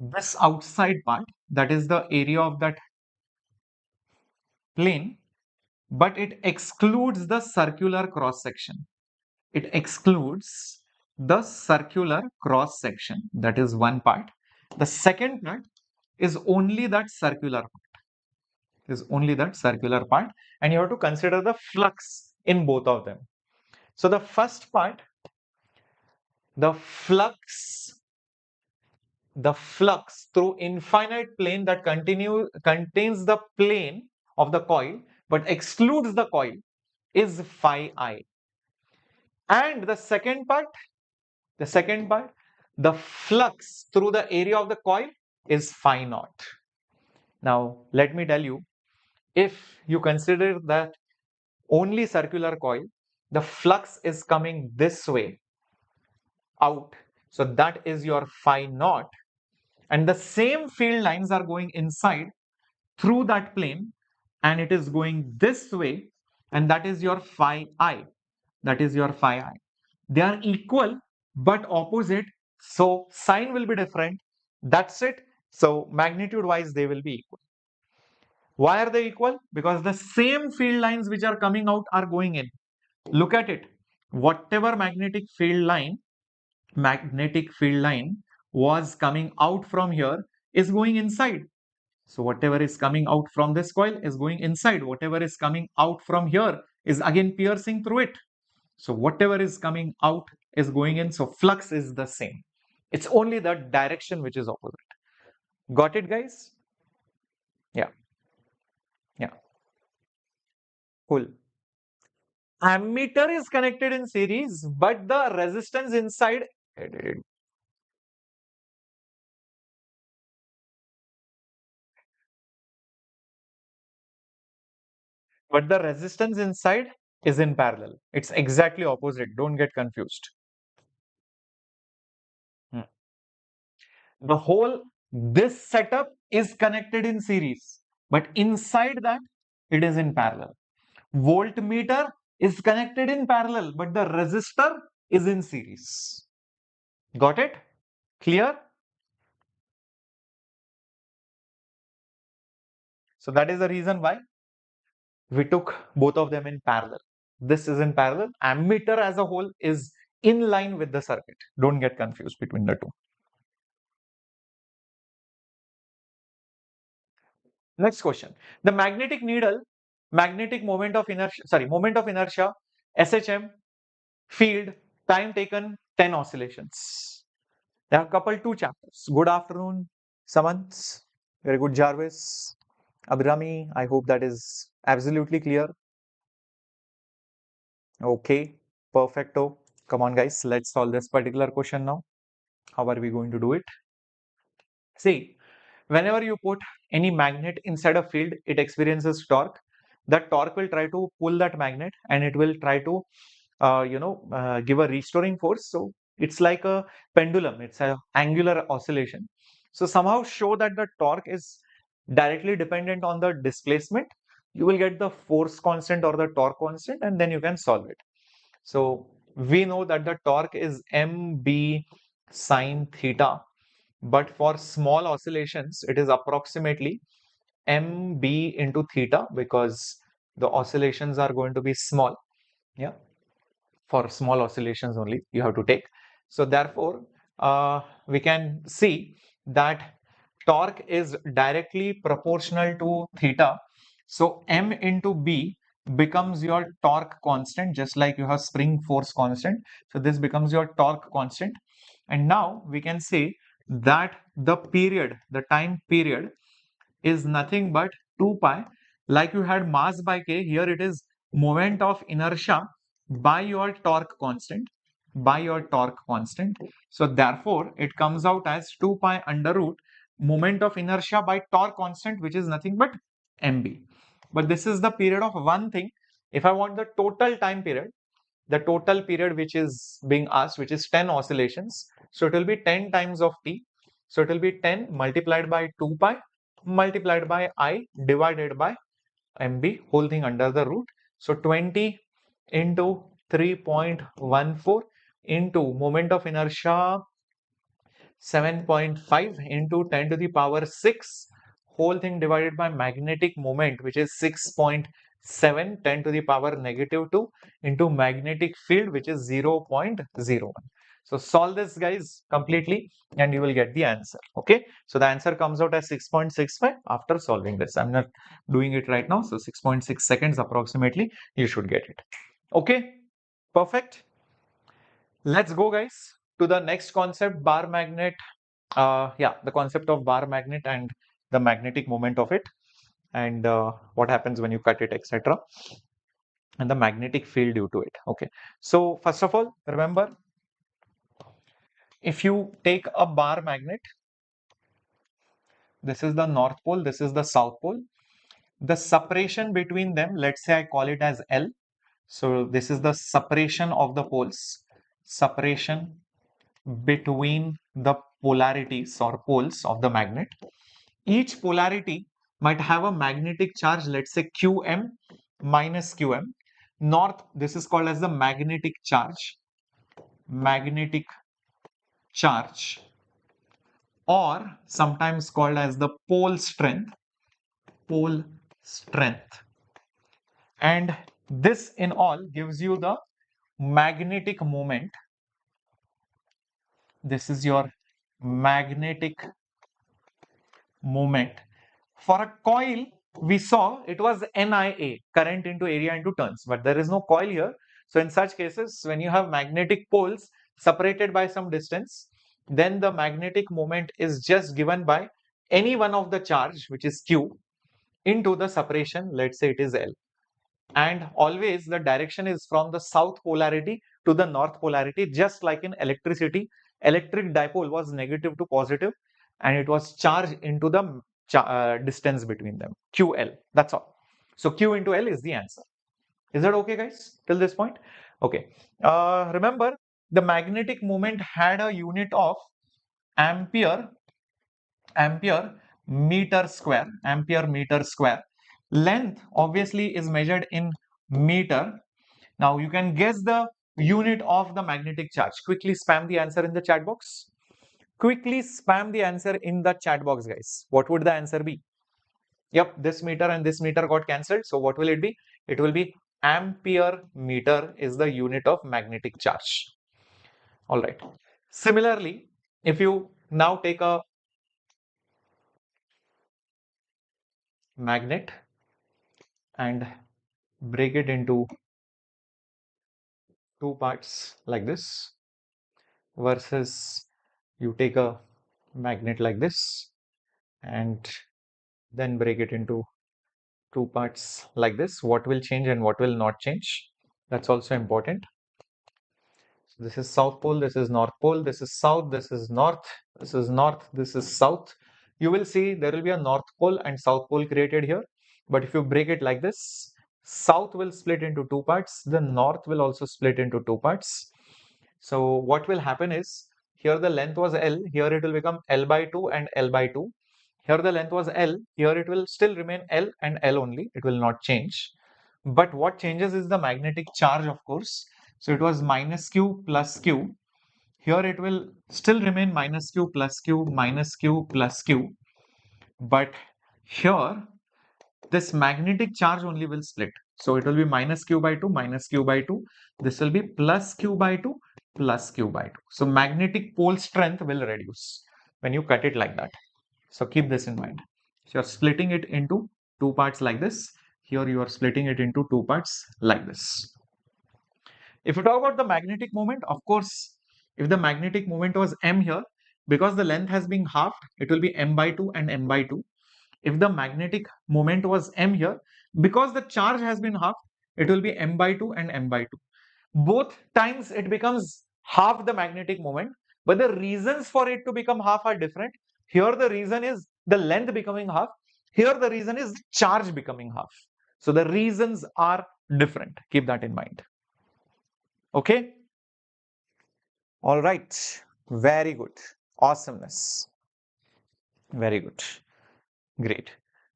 This outside part, that is the area of that plane, but it excludes the circular cross section. It excludes the circular cross section. That is one part. The second part is only that circular part. Is only that circular part, and you have to consider the flux in both of them. So the first part, the flux through infinite plane that contains the plane of the coil but excludes the coil is phi I. And the second part, the flux through the area of the coil is phi naught. Now let me tell you, if you consider that only circular coil, the flux is coming this way out, so that is your phi naught, and the same field lines are going inside through that plane, and it is going this way, and that is your phi I. That is your phi I. They are equal but opposite, so sign will be different. That's it. So magnitude wise they will be equal. Why are they equal? Because the same field lines which are coming out are going in. Look at it. Whatever magnetic field line was coming out from here is going inside. So whatever is coming out from this coil is going inside. Whatever is coming out from here is again piercing through it. So whatever is coming out is going in. So flux is the same. It's only the direction which is opposite. Got it, guys? Yeah. Yeah. Cool. Ammeter is connected in series, but the resistance inside, is in parallel. It's exactly opposite. Don't get confused. Hmm. The whole, this setup is connected in series. but inside that it is in parallel. Voltmeter is connected in parallel, but the resistor is in series. Got it? Clear? So that is the reason why we took both of them in parallel. This is in parallel. Ammeter as a whole is in line with the circuit. Don't get confused between the two. Next question. The magnetic needle, magnetic moment of inertia, SHM, field, time taken, 10 oscillations. There are couple two chapters. Good afternoon, Samant. Very good, Jarvis. Abhrami, I hope that is absolutely clear. Okay, perfecto. Come on, guys, let's solve this particular question now. How are we going to do it? See, whenever you put any magnet inside a field, it experiences torque. That torque will try to pull that magnet and it will try to, give a restoring force. So it's like a pendulum, it's an angular oscillation. So somehow show that the torque is directly dependent on the displacement. You will get the force constant or the torque constant, and then you can solve it. So we know that the torque is mb sine theta, but for small oscillations, it is approximately mb into theta because the oscillations are going to be small. Yeah, for small oscillations only you have to take. So therefore, we can see that torque is directly proportional to theta. So m into b becomes your torque constant, just like you have spring force constant. So this becomes your torque constant. And now we can say that the time period is nothing but 2 pi. Like you had mass by k, here it is moment of inertia by your torque constant, So therefore, it comes out as 2 pi under root moment of inertia by torque constant, which is nothing but mb. But this is the period of one thing. If I want the total time period, the total period which is being asked, which is 10 oscillations, so it will be 10 times of t. So it will be 10 multiplied by 2 pi multiplied by I divided by mb, whole thing under the root. So 20 into 3.14 into moment of inertia 7.5 into 10 to the power 6, whole thing divided by magnetic moment, which is 6.7 10 to the power negative 2 into magnetic field, which is 0.01. So solve this, guys, completely and you will get the answer. Okay, so the answer comes out as 6.65 after solving this. I'm not doing it right now, so 6.6 seconds approximately you should get it. Okay, perfect. Let's go, guys, to the next concept, bar magnet. The concept of bar magnet and the magnetic moment of it, and what happens when you cut it, etc., and the magnetic field due to it. Okay, so first of all, remember, if you take a bar magnet, this is the north pole, this is the south pole. The separation between them, let's say I call it as L. So this is the separation of the poles, separation between the polarities or poles of the magnet. Each polarity might have a magnetic charge, let's say Qm minus Qm. North, this is called as the magnetic charge, or sometimes called as the pole strength, and this in all gives you the magnetic moment. This is your magnetic moment. For a coil, we saw it was NIA, current into area into turns, but there is no coil here. So in such cases, when you have magnetic poles separated by some distance, then the magnetic moment is just given by any one of the charge, which is Q, into the separation, let's say it is L. And always the direction is from the south polarity to the north polarity, just like in electricity. Electric dipole was negative to positive, and it was charged into the distance between them, QL. That's all. So Q into L is the answer. Is that okay, guys, till this point? Okay. Remember, the magnetic moment had a unit of ampere meter square, ampere meter square. Length obviously is measured in meter. Now you can guess the unit of the magnetic charge. Quickly spam the answer in the chat box. Quickly spam the answer in the chat box, guys. What would the answer be? Yep, this meter and this meter got cancelled. So what will it be? It will be ampere meter is the unit of magnetic charge. All right. Similarly, if you now take a magnet and break it into two parts like this, versus you take a magnet like this and then break it into two parts like this, what will change and what will not change? That's also important. So this is south pole, this is north pole, this is south, this is north, this is north, this is south. You will see there will be a north pole and south pole created here. But if you break it like this, south will split into two parts, the north will also split into two parts. So what will happen is, here the length was L, here it will become L by 2 and L by 2. Here the length was L, here it will still remain L and L only, it will not change. But what changes is the magnetic charge, of course. So it was minus Q plus Q. Here it will still remain minus Q plus Q minus Q plus Q. But here this magnetic charge only will split. So it will be minus Q by 2 minus Q by 2. This will be plus Q by 2 plus Q by 2. So magnetic pole strength will reduce when you cut it like that. So keep this in mind. So you're splitting it into two parts like this. Here you are splitting it into two parts like this. If you talk about the magnetic moment, of course, if the magnetic moment was m here, because the length has been halved, it will be m by 2 and m by 2. If the magnetic moment was m here, because the charge has been halved, it will be m by 2 and m by 2. Both times it becomes half the magnetic moment, but the reasons for it to become half are different. Here the reason is the length becoming half. Here the reason is charge becoming half. So the reasons are different. Keep that in mind. Okay. All right. Very good. Awesomeness. Very good. Great.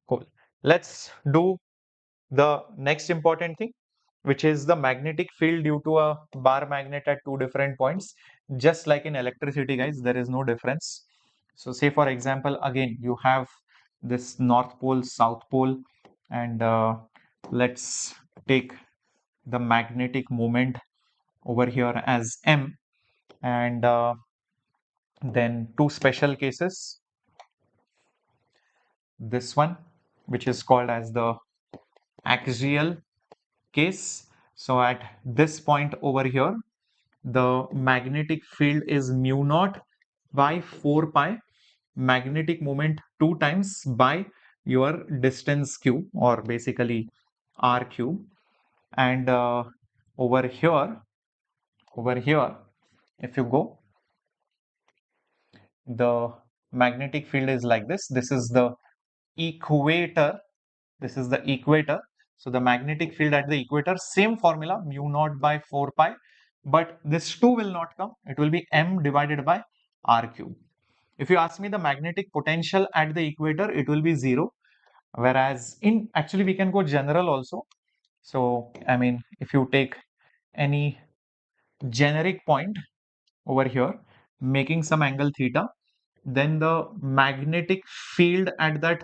Cool. Let's do the next important thing, which is the magnetic field due to a bar magnet at two different points. Just like in electricity, guys, there is no difference. So say for example, again, you have this north pole, south pole, and let's take the magnetic moment over here as M, and then two special cases. This one, which is called as the axial case. So at this point over here, the magnetic field is mu naught by 4 pi magnetic moment 2 times by your distance q, or basically r cube. And over here, if you go, the magnetic field is like this. This is the equator. This is the equator. So the magnetic field at the equator, same formula, mu naught by 4 pi, but this 2 will not come. It will be m divided by r cube. If you ask me the magnetic potential at the equator, it will be 0. Whereas in, actually we can go general also. So, I mean, if you take any generic point over here, making some angle theta, then the magnetic field at that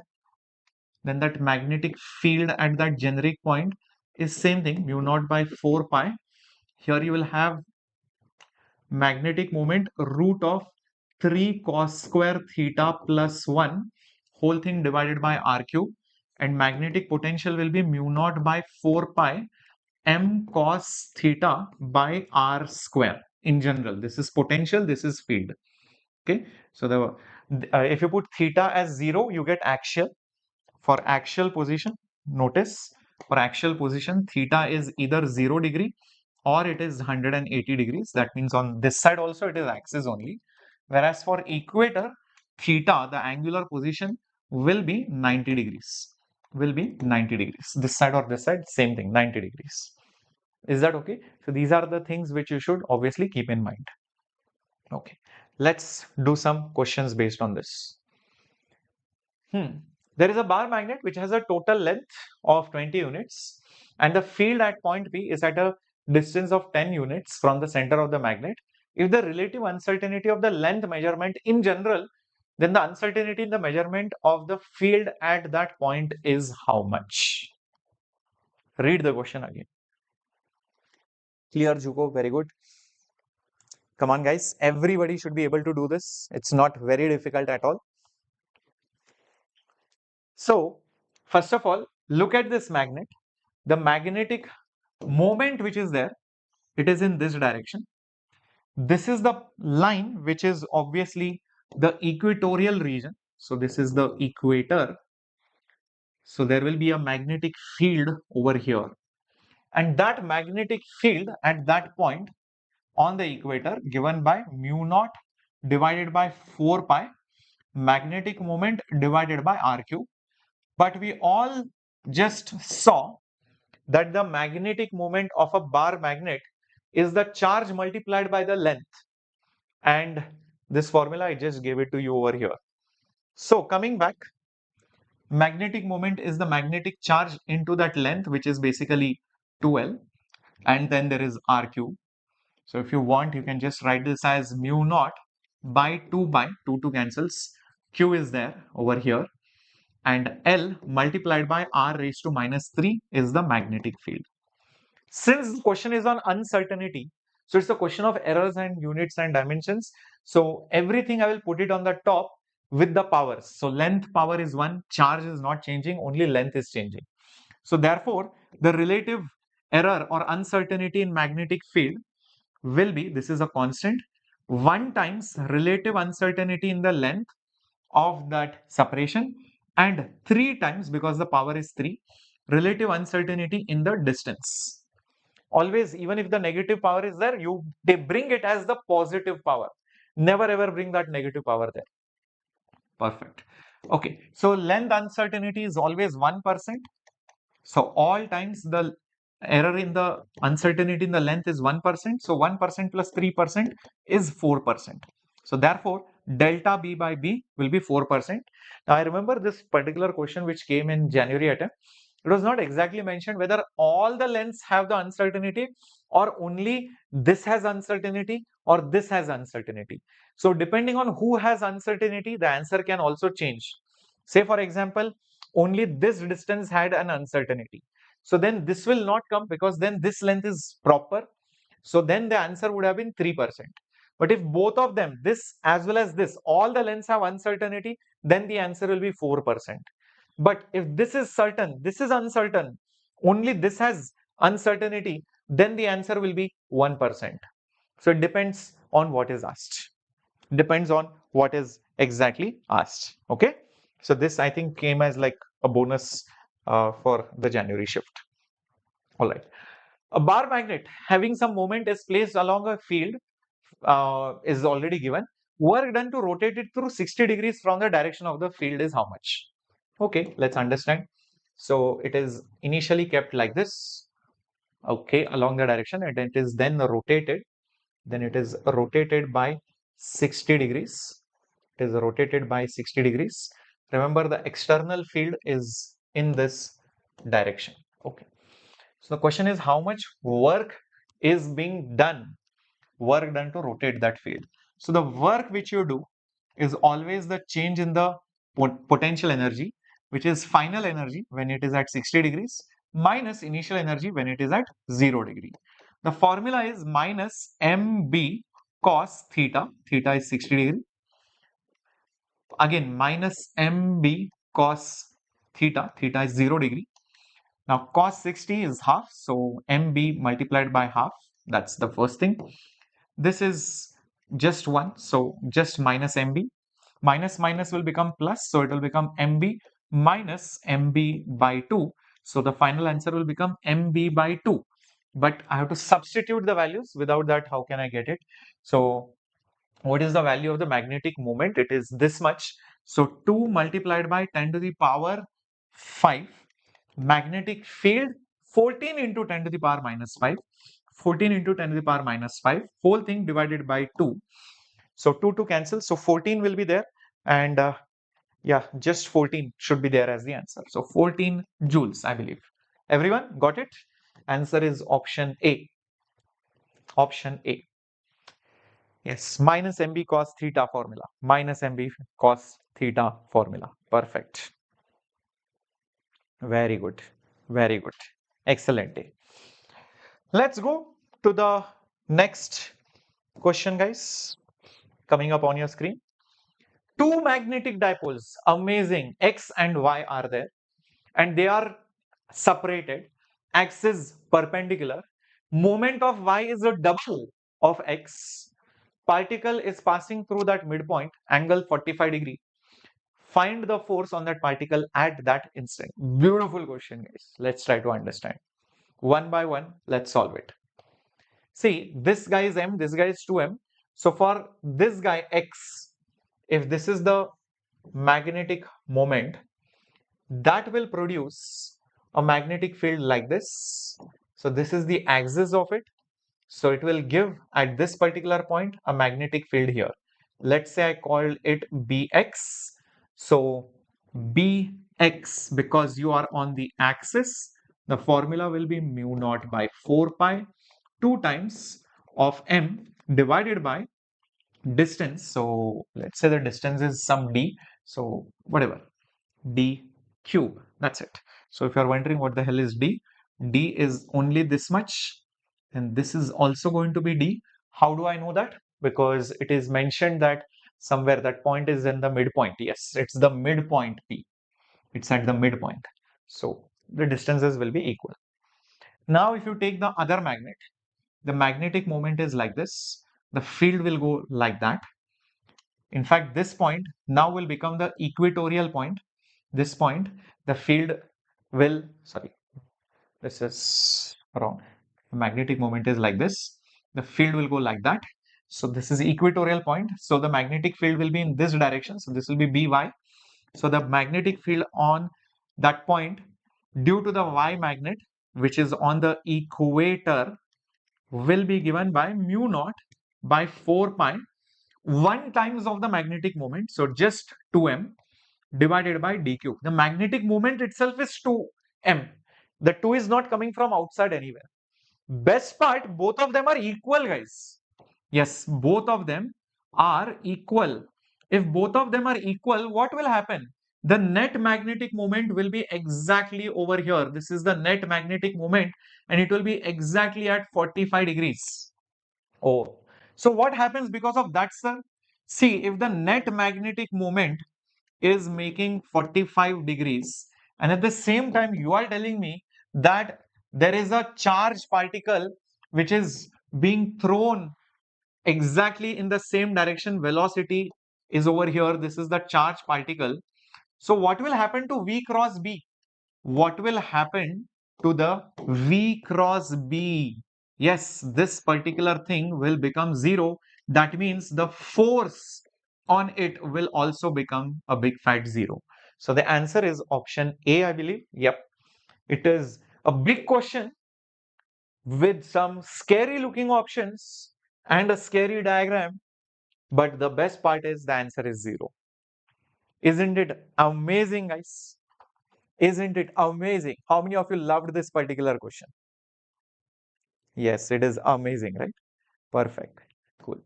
magnetic field at that generic point is same thing, mu naught by 4 pi. Here you will have magnetic moment root of 3 cos square theta plus 1 whole thing divided by r cube, and magnetic potential will be mu naught by 4 pi m cos theta by r square. In general, this is potential, this is field. Okay, so the if you put theta as 0, you get axial. For axial position, notice for axial position, theta is either 0 degree or it is 180 degrees. That means on this side also it is axis only. Whereas for equator, theta, the angular position, will be 90 degrees. Will be 90 degrees. This side or this side, same thing, 90 degrees. Is that okay? So these are the things which you should obviously keep in mind. Okay, let's do some questions based on this. There is a bar magnet which has a total length of 20 units, and the field at point P is at a distance of 10 units from the center of the magnet. If the relative uncertainty of the length measurement in general, then the uncertainty in the measurement of the field at that point is how much? Read the question again. Clear, Juko, very good. Come on, guys. Everybody should be able to do this. It's not very difficult at all. So, first of all, look at this magnet. The magnetic moment which is there, it is in this direction. This is the line which is obviously the equatorial region. So, this is the equator. So, there will be a magnetic field over here. And that magnetic field at that point on the equator given by mu naught divided by 4 pi magnetic moment divided by r cube. But we all just saw that the magnetic moment of a bar magnet is the charge multiplied by the length, and this formula I just gave it to you over here. So coming back, magnetic moment is the magnetic charge into that length, which is basically 2L, and then there is r cube. So if you want, you can just write this as mu naught by 2 by 2 cancels, q is there over here, and L multiplied by r raised to minus 3 is the magnetic field. Since the question is on uncertainty, so it's a question of errors and units and dimensions. So everything I will put it on the top with the powers. So length power is 1, charge is not changing, only length is changing. So therefore, the relative error or uncertainty in magnetic field will be, this is a constant, 1 times relative uncertainty in the length of that separation, and 3 times, because the power is 3, relative uncertainty in the distance. Always, even if the negative power is there, they bring it as the positive power. Never ever bring that negative power there. Perfect. Okay, so length uncertainty is always 1%. So all times the error in the uncertainty in the length is 1%. So 1% plus 3% is 4%. So therefore, delta B by B will be 4%. Now I remember this particular question which came in January attempt. It was not exactly mentioned whether all the lengths have the uncertainty or only this has uncertainty or this has uncertainty. So depending on who has uncertainty, the answer can also change. Say for example, only this distance had an uncertainty. So then this will not come because then this length is proper. So then the answer would have been 3%. But if both of them, this as well as this, all the lengths have uncertainty, then the answer will be 4%. But if this is certain, this is uncertain, only this has uncertainty, then the answer will be 1%. So it depends on what is asked. Depends on what is exactly asked. Okay. So this I think came as like a bonus for the January shift. All right. A bar magnet having some moment is placed along a field is already given. Work done to rotate it through 60 degrees from the direction of the field is how much? Okay, let's understand. So it is initially kept like this, okay, along the direction, and it is then rotated. Then it is rotated by 60 degrees. It is rotated by 60 degrees. Remember, the external field is in this direction. Okay. So the question is how much work is being done, work done to rotate that field. So the work which you do is always the change in the potential energy, which is final energy when it is at 60 degrees minus initial energy when it is at 0 degree. The formula is minus mb cos theta, theta is 60 degree. Again, minus mb cos theta, theta is 0 degree. Now cos 60 is half, so mb multiplied by half, that's the first thing. This is just 1, so just minus mb. Minus minus will become plus, so it will become mb minus mb by 2. So the final answer will become mb by 2. But I have to substitute the values. Without that, how can I get it? So what is the value of the magnetic moment? It is this much. So 2 multiplied by 10 to the power 5. Magnetic field 14 into 10 to the power minus 5. 14 into 10 to the power minus 5. Whole thing divided by 2. So 2 to cancel. So 14 will be there. And Yeah, just 14 should be there as the answer. So 14 joules, I believe. Everyone got it? Answer is option A. Option A. Yes, minus MB cos theta formula. Minus MB cos theta formula. Perfect. Very good. Very good. Excellent. Let's go to the next question, guys. Coming up on your screen. Two magnetic dipoles. Amazing. X and Y are there. And they are separated. X is perpendicular. Moment of Y is a double of X. Particle is passing through that midpoint, angle 45 degree. Find the force on that particle at that instant. Beautiful question, guys. Let's try to understand. One by one, let's solve it. See, this guy is M, this guy is 2M. So for this guy X, if this is the magnetic moment, that will produce a magnetic field like this. So this is the axis of it. So it will give at this particular point a magnetic field here. Let's say I called it Bx. So Bx, because you are on the axis, the formula will be mu naught by 4 pi, 2 times of m divided by distance. So let's say the distance is some d. So whatever, d cube. That's it. So if you're wondering what the hell is d, d is only this much, and this is also going to be d. How do I know that? Because it is mentioned that somewhere that point is in the midpoint. Yes, it's the midpoint p. It's at the midpoint. So the distances will be equal. Now if you take the other magnet, the magnetic moment is like this. The field will go like that. In fact, this point now will become the equatorial point. This point, the field will, sorry, this is wrong. The magnetic moment is like this. The field will go like that. So this is equatorial point. So the magnetic field will be in this direction. So this will be By. So the magnetic field on that point due to the Y magnet, which is on the equator, will be given by mu naught by 4 pi 1 times of the magnetic moment. So just 2m divided by d cube. The magnetic moment itself is 2m. The 2 is not coming from outside anywhere. Best part, both of them are equal, guys. Yes, both of them are equal. If both of them are equal, what will happen? The net magnetic moment will be exactly over here. This is the net magnetic moment, and it will be exactly at 45 degrees. Oh, so what happens because of that, sir? See, if the net magnetic moment is making 45 degrees, and at the same time you are telling me that there is a charged particle which is being thrown exactly in the same direction, velocity is over here, this is the charged particle. So what will happen to V cross B? What will happen to the V cross B? Yes, this particular thing will become zero. That means the force on it will also become a big fat zero. So the answer is option A, I believe. Yep. It is a big question with some scary looking options and a scary diagram. But the best part is the answer is zero. Isn't it amazing, guys? Isn't it amazing? How many of you loved this particular question? Yes, it is amazing, right? Perfect. Cool.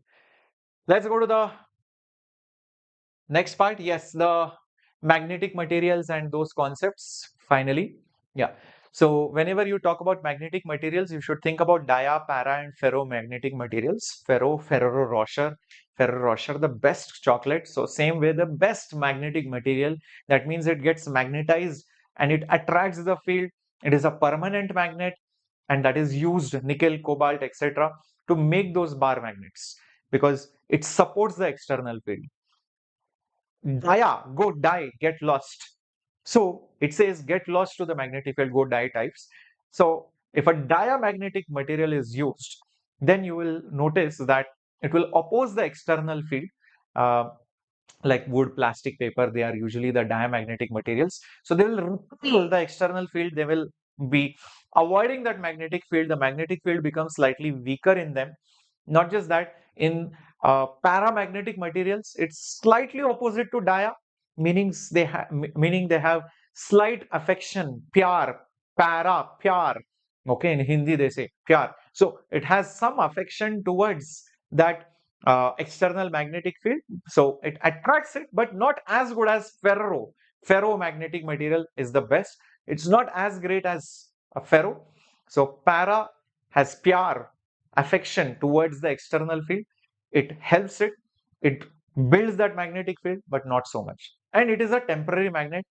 Let's go to the next part. Yes, the magnetic materials and those concepts finally. Yeah. So whenever you talk about magnetic materials, you should think about dia, para, and ferromagnetic materials. Ferrero Rocher, the best chocolate. So same way, the best magnetic material. That means it gets magnetized and it attracts the field. It is a permanent magnet, and that is used nickel, cobalt, etc. to make those bar magnets because it supports the external field. Dia, go die, get lost. So it says get lost to the magnetic field, go die types. So if a diamagnetic material is used, then you will notice that it will oppose the external field. Like wood, plastic, paper, they are usually the diamagnetic materials. So they will repel the external field. They will be avoiding that magnetic field. The magnetic field becomes slightly weaker in them. Not just that, in paramagnetic materials, it's slightly opposite to dia. meaning they have slight affection, pyar, para, pyar. Okay, in Hindi they say pyar. So it has some affection towards that external magnetic field. So it attracts it, but not as good as ferro. Ferromagnetic material is the best. It's not as great as a ferro. So para has pyar, affection towards the external field. It helps it. It builds that magnetic field, but not so much. And it is a temporary magnet.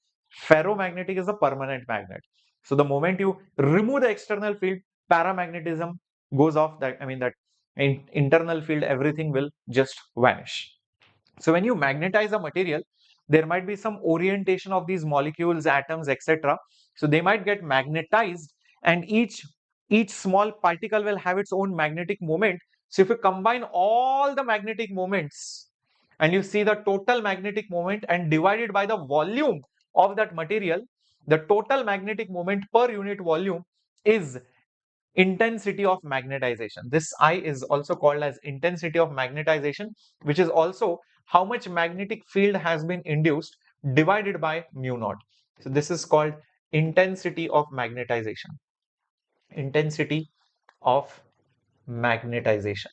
Ferromagnetic is a permanent magnet. So the moment you remove the external field, paramagnetism goes off. That I mean that internal field, everything will just vanish. So when you magnetize a material, there might be some orientation of these molecules, atoms, etc. So they might get magnetized, and each small particle will have its own magnetic moment. So if you combine all the magnetic moments and you see the total magnetic moment and divide it by the volume of that material, the total magnetic moment per unit volume is intensity of magnetization. This I is also called as intensity of magnetization, which is also how much magnetic field has been induced divided by mu naught. So this is called intensity of magnetization. Intensity of magnetization.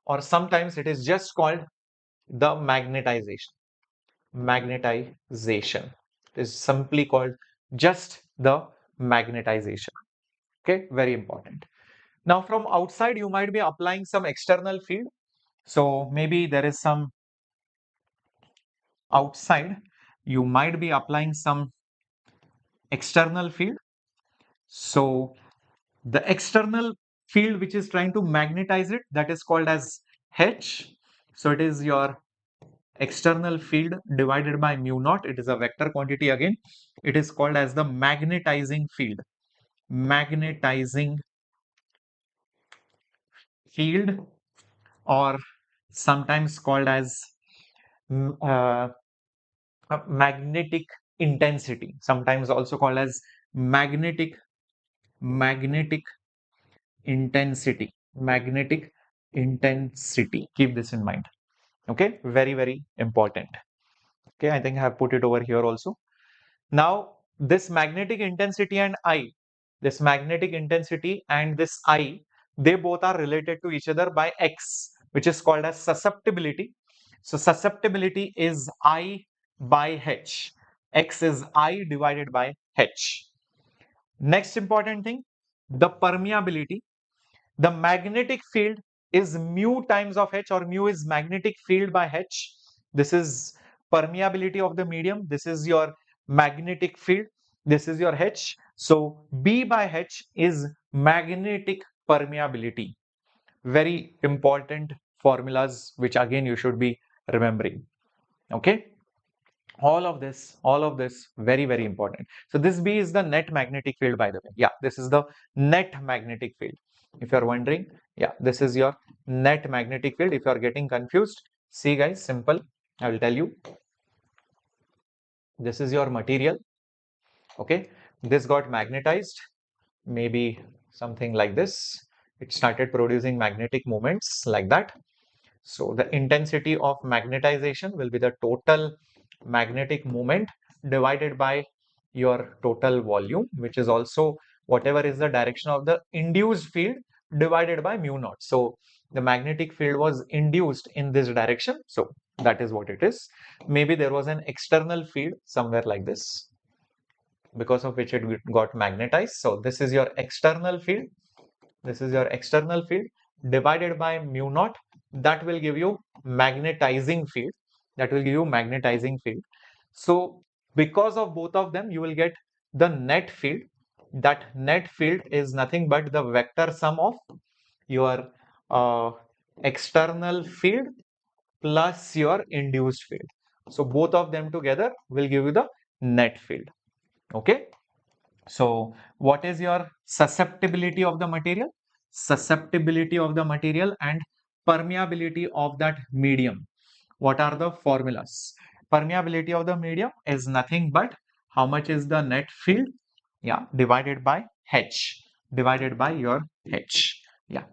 Or sometimes it is just called the magnetization. Magnetization. It is simply called just the magnetization. Okay, very important. Now from outside, you might be applying some external field. So maybe there is some outside, you might be applying some external field. So the external field which is trying to magnetize it, that is called as H. So it is your external field divided by mu naught. It is a vector quantity again. It is called as the magnetizing field. Magnetizing field, or sometimes called as magnetic intensity, sometimes also called as magnetic intensity. Magnetic intensity. Keep this in mind. Okay, very important. Okay, I think I have put it over here also. Now, this magnetic intensity and I, this magnetic intensity and this I, they both are related to each other by X, which is called as susceptibility. So susceptibility is I by H. X is I divided by H. Next important thing, the permeability. The magnetic field is mu times of H, or mu is magnetic field by H. This is permeability of the medium. This is your magnetic field. This is your H. So B by H is magnetic permeability. Very important formulas, which again you should be remembering. Okay. All of this very important. So this B is the net magnetic field, by the way. Yeah, this is the net magnetic field. If you're wondering, yeah, this is your net magnetic field. If you're getting confused, see guys, simple. I will tell you. This is your material. Okay, this got magnetized, maybe something like this. It started producing magnetic moments like that. So the intensity of magnetization will be the total magnetic moment divided by your total volume, which is also whatever is the direction of the induced field divided by mu naught. So the magnetic field was induced in this direction. So that is what it is. Maybe there was an external field somewhere like this, because of which it got magnetized. So this is your external field. This is your external field divided by mu naught. That will give you magnetizing field. That will give you magnetizing field. So because of both of them, you will get the net field. That net field is nothing but the vector sum of your external field plus your induced field. So both of them together will give you the net field. Okay. So what is your susceptibility of the material? Susceptibility of the material and permeability of that medium. What are the formulas? Permeability of the medium is nothing but how much is the net field? Yeah, divided by H, divided by your H. Yeah,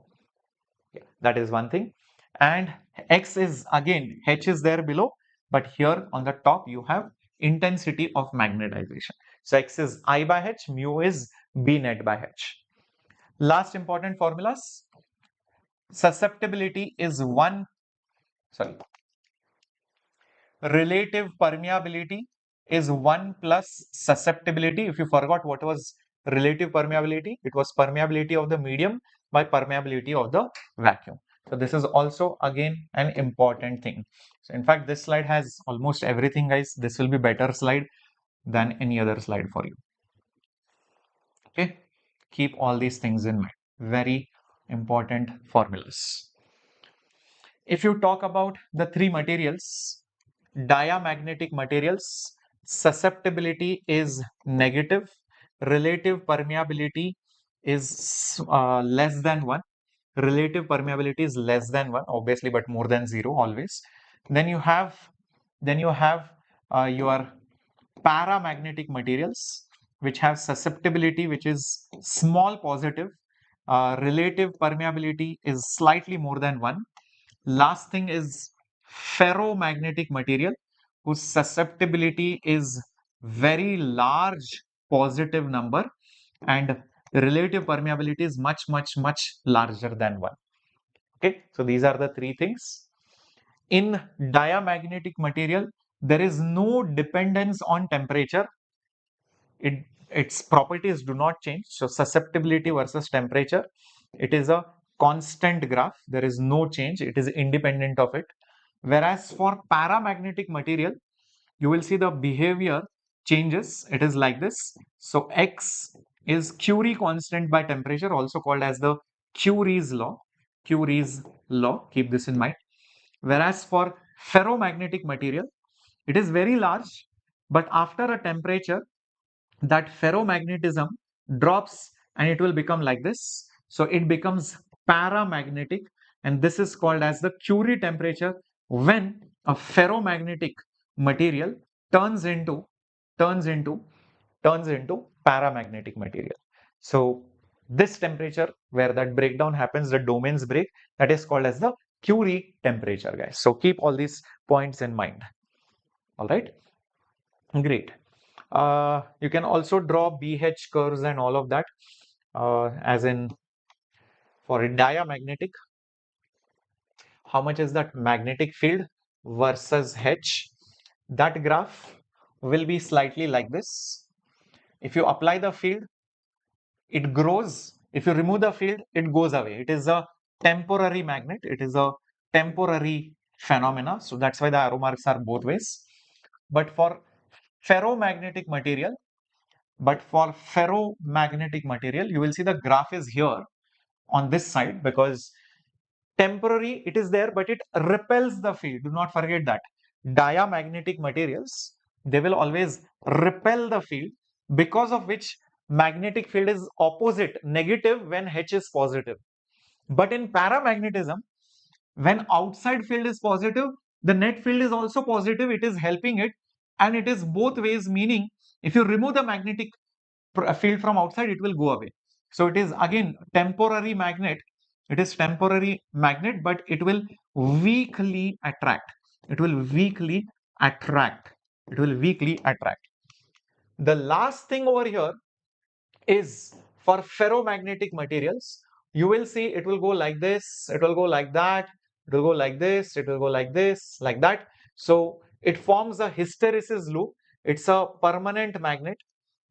that is one thing. And X is again, H is there below, but here on the top you have intensity of magnetization. So X is I by H, mu is B net by H. Last important formulas. Susceptibility is relative permeability is 1 plus susceptibility. If you forgot what was relative permeability, it was permeability of the medium by permeability of the vacuum. So this is also again an important thing. So in fact, this slide has almost everything, guys. This will be better slide than any other slide for you. Okay, keep all these things in mind. Very important formulas. If you talk about the three materials, diamagnetic materials, susceptibility is negative, relative permeability is less than 1. Relative permeability is less than 1, obviously, but more than 0 always. Then you have your paramagnetic materials, which have susceptibility which is small positive. Relative permeability is slightly more than 1. Last thing is ferromagnetic material, whose susceptibility is very large positive number, and relative permeability is much larger than 1. Okay, so these are the three things. In diamagnetic material, there is no dependence on temperature. Its properties do not change. So susceptibility versus temperature, it is a constant graph. There is no change. It is independent of it. Whereas for paramagnetic material, you will see the behavior changes. It is like this. So X is Curie constant by temperature, also called as the Curie's law. Curie's law, keep this in mind. Whereas for ferromagnetic material, it is very large, but after a temperature, that ferromagnetism drops and it will become like this. So it becomes paramagnetic, and this is called as the Curie temperature when a ferromagnetic material turns into paramagnetic material. So this temperature where that breakdown happens, the domains break, that is called as the Curie temperature, guys. So keep all these points in mind. All right, great. You can also draw BH curves and all of that, as in for a diamagnetic, how much is that magnetic field versus H. That graph will be slightly like this. If you apply the field, it grows. If you remove the field, it goes away. It is a temporary magnet. It is a temporary phenomena. So that's why the arrow marks are both ways. But for ferromagnetic material, you will see the graph is here on this side, because temporary it is there, but it repels the field. Do not forget that. Diamagnetic materials, they will always repel the field, because of which magnetic field is opposite, negative when H is positive. But in paramagnetism, when outside field is positive, the net field is also positive. It is helping it, and it is both ways, meaning if you remove the magnetic field from outside, it will go away. So it is again temporary magnet. It is temporary magnet, but it will weakly attract. It will weakly attract. It will weakly attract. The last thing over here is for ferromagnetic materials. You will see it will go like this, it will go like that, it will go like this, it will go like this, like that. So it forms a hysteresis loop. It's a permanent magnet.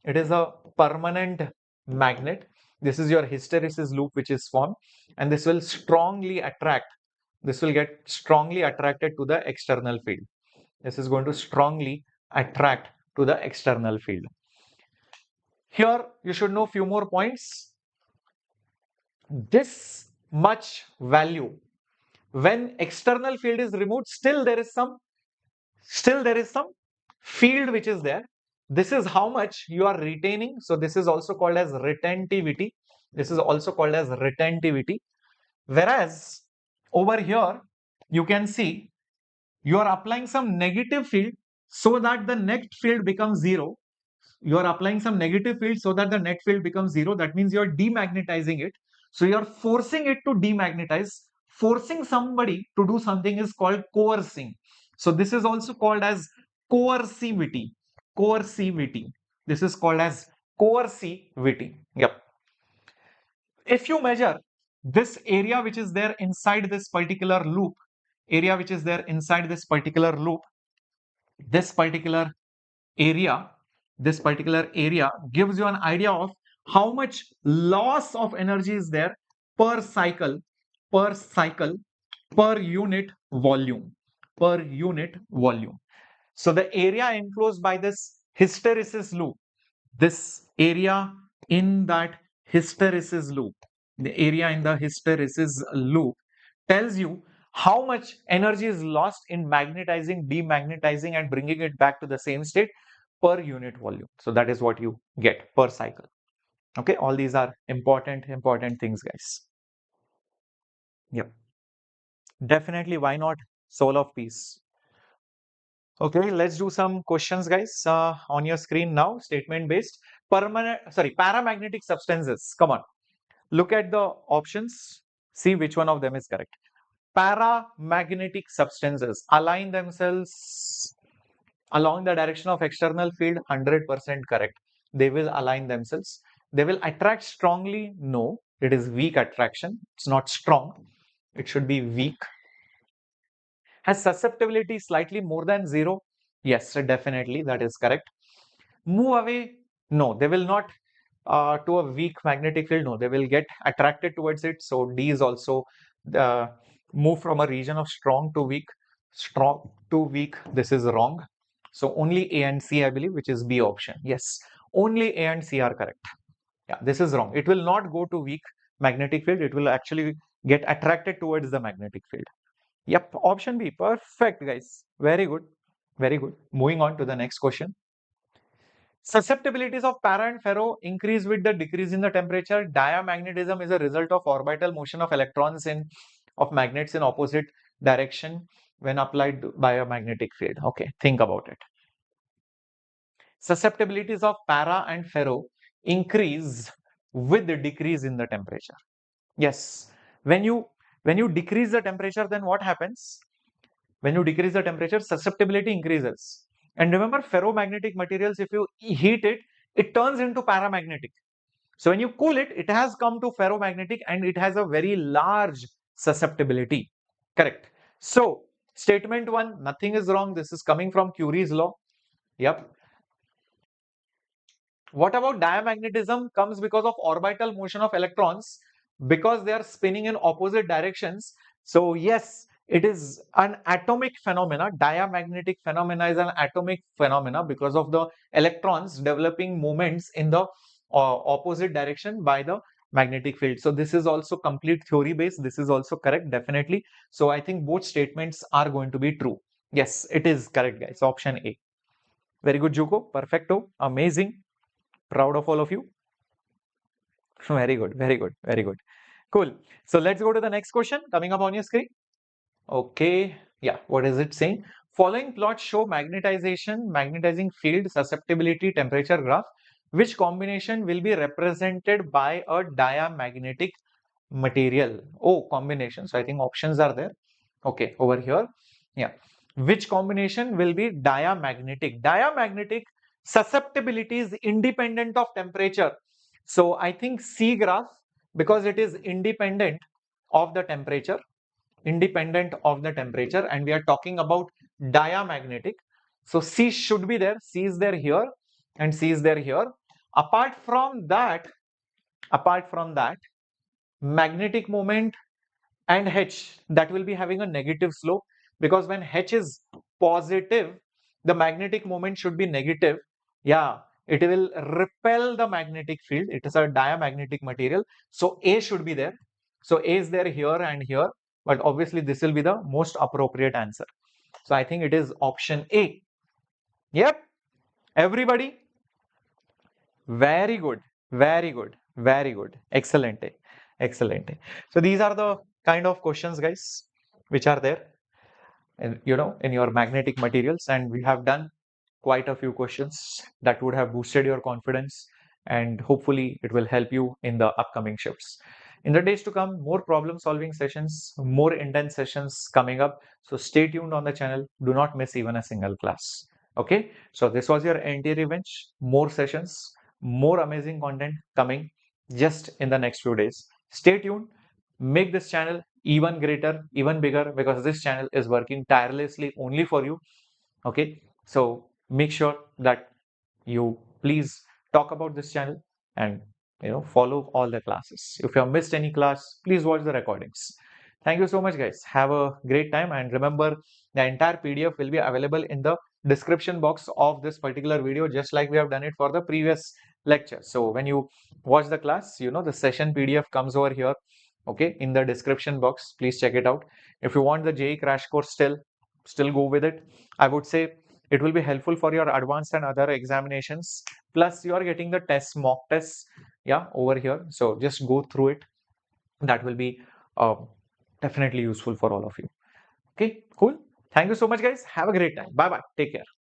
It is a permanent magnet. This is your hysteresis loop which is formed, and this will strongly attract. This will get strongly attracted to the external field. This is going to strongly attract to the external field. Here you should know few more points. This much value, when external field is removed, still there is some field which is there. This is how much you are retaining. So this is also called as retentivity. This is also called as retentivity. Whereas over here, you can see you are applying some negative field so that the net field becomes 0. You are applying some negative field so that the net field becomes 0. That means you are demagnetizing it. So you are forcing it to demagnetize. forcing somebody to do something is called coercing. So this is also called as coercivity. Coercivity. This is called as coercivity. Yep. If you measure this area which is there inside this particular loop, area which is there inside this particular loop, this particular area, this particular area gives you an idea of how much loss of energy is there per cycle, per cycle, per unit volume, per unit volume. So the area enclosed by this hysteresis loop, this area in that hysteresis loop, the area in the hysteresis loop tells you how much energy is lost in magnetizing, demagnetizing, and bringing it back to the same state per unit volume. So that is what you get per cycle. Okay, all these are important things, guys. Yep. Definitely, why not? Soul of peace. Okay, let's do some questions, guys. On your screen now, statement based. Paramagnetic substances. Come on, look at the options. See which one of them is correct. Paramagnetic substances align themselves along the direction of external field. 100% correct. They will align themselves. They will attract strongly. No, it is weak attraction. It's not strong. It should be weak. Has susceptibility slightly more than 0? Yes, definitely, that is correct. Move away? No, they will not to a weak magnetic field. No, they will get attracted towards it. So D is also move from a region of strong to weak. Strong to weak, this is wrong. So only A and C, I believe, which is B option. Yes, only A and C are correct. Yeah, this is wrong. It will not go to weak magnetic field. It will actually get attracted towards the magnetic field. Yep, option B. Perfect, guys. Very good. Very good. Moving on to the next question. Susceptibilities of para and ferro increase with the decrease in the temperature. Diamagnetism is a result of orbital motion of electrons of magnets in opposite direction when applied by a magnetic field. Okay, think about it. Susceptibilities of para and ferro increase with the decrease in the temperature. Yes, when you decrease the temperature, then what happens? When you decrease the temperature, susceptibility increases. And remember, ferromagnetic materials, if you heat it, it turns into paramagnetic. So when you cool it, it has come to ferromagnetic and it has a very large susceptibility. Correct. So statement 1, nothing is wrong. This is coming from Curie's law. Yep. What about diamagnetism? Comes because of orbital motion of electrons, because they are spinning in opposite directions. So yes, it is an atomic phenomena. Diamagnetic phenomena is an atomic phenomena because of the electrons developing moments in the opposite direction by the magnetic field. So this is also complete theory based. This is also correct, definitely. So I think both statements are going to be true. Yes, it is correct, guys. Option A. Very good, Juko. Perfecto. Amazing. Proud of all of you. Very good, very good, very good. Cool. So let's go to the next question coming up on your screen. Okay. Yeah. What is it saying? Following plots show magnetizing field, susceptibility, temperature graph. Which combination will be represented by a diamagnetic material? Oh, combination. So I think options are there. Okay. Over here. Yeah. Which combination will be diamagnetic? Diamagnetic susceptibility is independent of temperature. So I think C graph, because it is independent of the temperature, and we are talking about diamagnetic. So C should be there. C is there here and C is there here. Apart from that, magnetic moment and H, that will be having a negative slope, because when H is positive, the magnetic moment should be negative. Yeah, it will repel the magnetic field. It is a diamagnetic material. So A should be there. So A is there here and here, but obviously this will be the most appropriate answer. So I think it is option A. Yep. Everybody. Very good. Very good. Very good. Excellent. Excellent. So these are the kind of questions, guys, which are there, and in your magnetic materials, and we have done quite a few questions that would have boosted your confidence, and hopefully it will help you in the upcoming shifts. In the days to come, more problem solving sessions, more intense sessions coming up. So stay tuned on the channel. Do not miss even a single class. Okay. So this was your NT Revenge. More sessions, more amazing content coming just in the next few days. Stay tuned. Make this channel even greater, even bigger, because this channel is working tirelessly only for you. Okay. So make sure that you please talk about this channel and follow all the classes. If you have missed any class, please watch the recordings. Thank you so much, guys. Have a great time, and remember, the entire PDF will be available in the description box of this particular video, just like we have done it for the previous lecture. So when you watch the class, the session PDF comes over here, okay, in the description box. Please check it out. If you want the JEE crash course, still go with it. I would say it will be helpful for your advanced and other examinations. Plus, you are getting the mock tests, yeah, over here. So just go through it. That will be definitely useful for all of you. Okay, cool. Thank you so much, guys. Have a great time. Bye bye. Take care.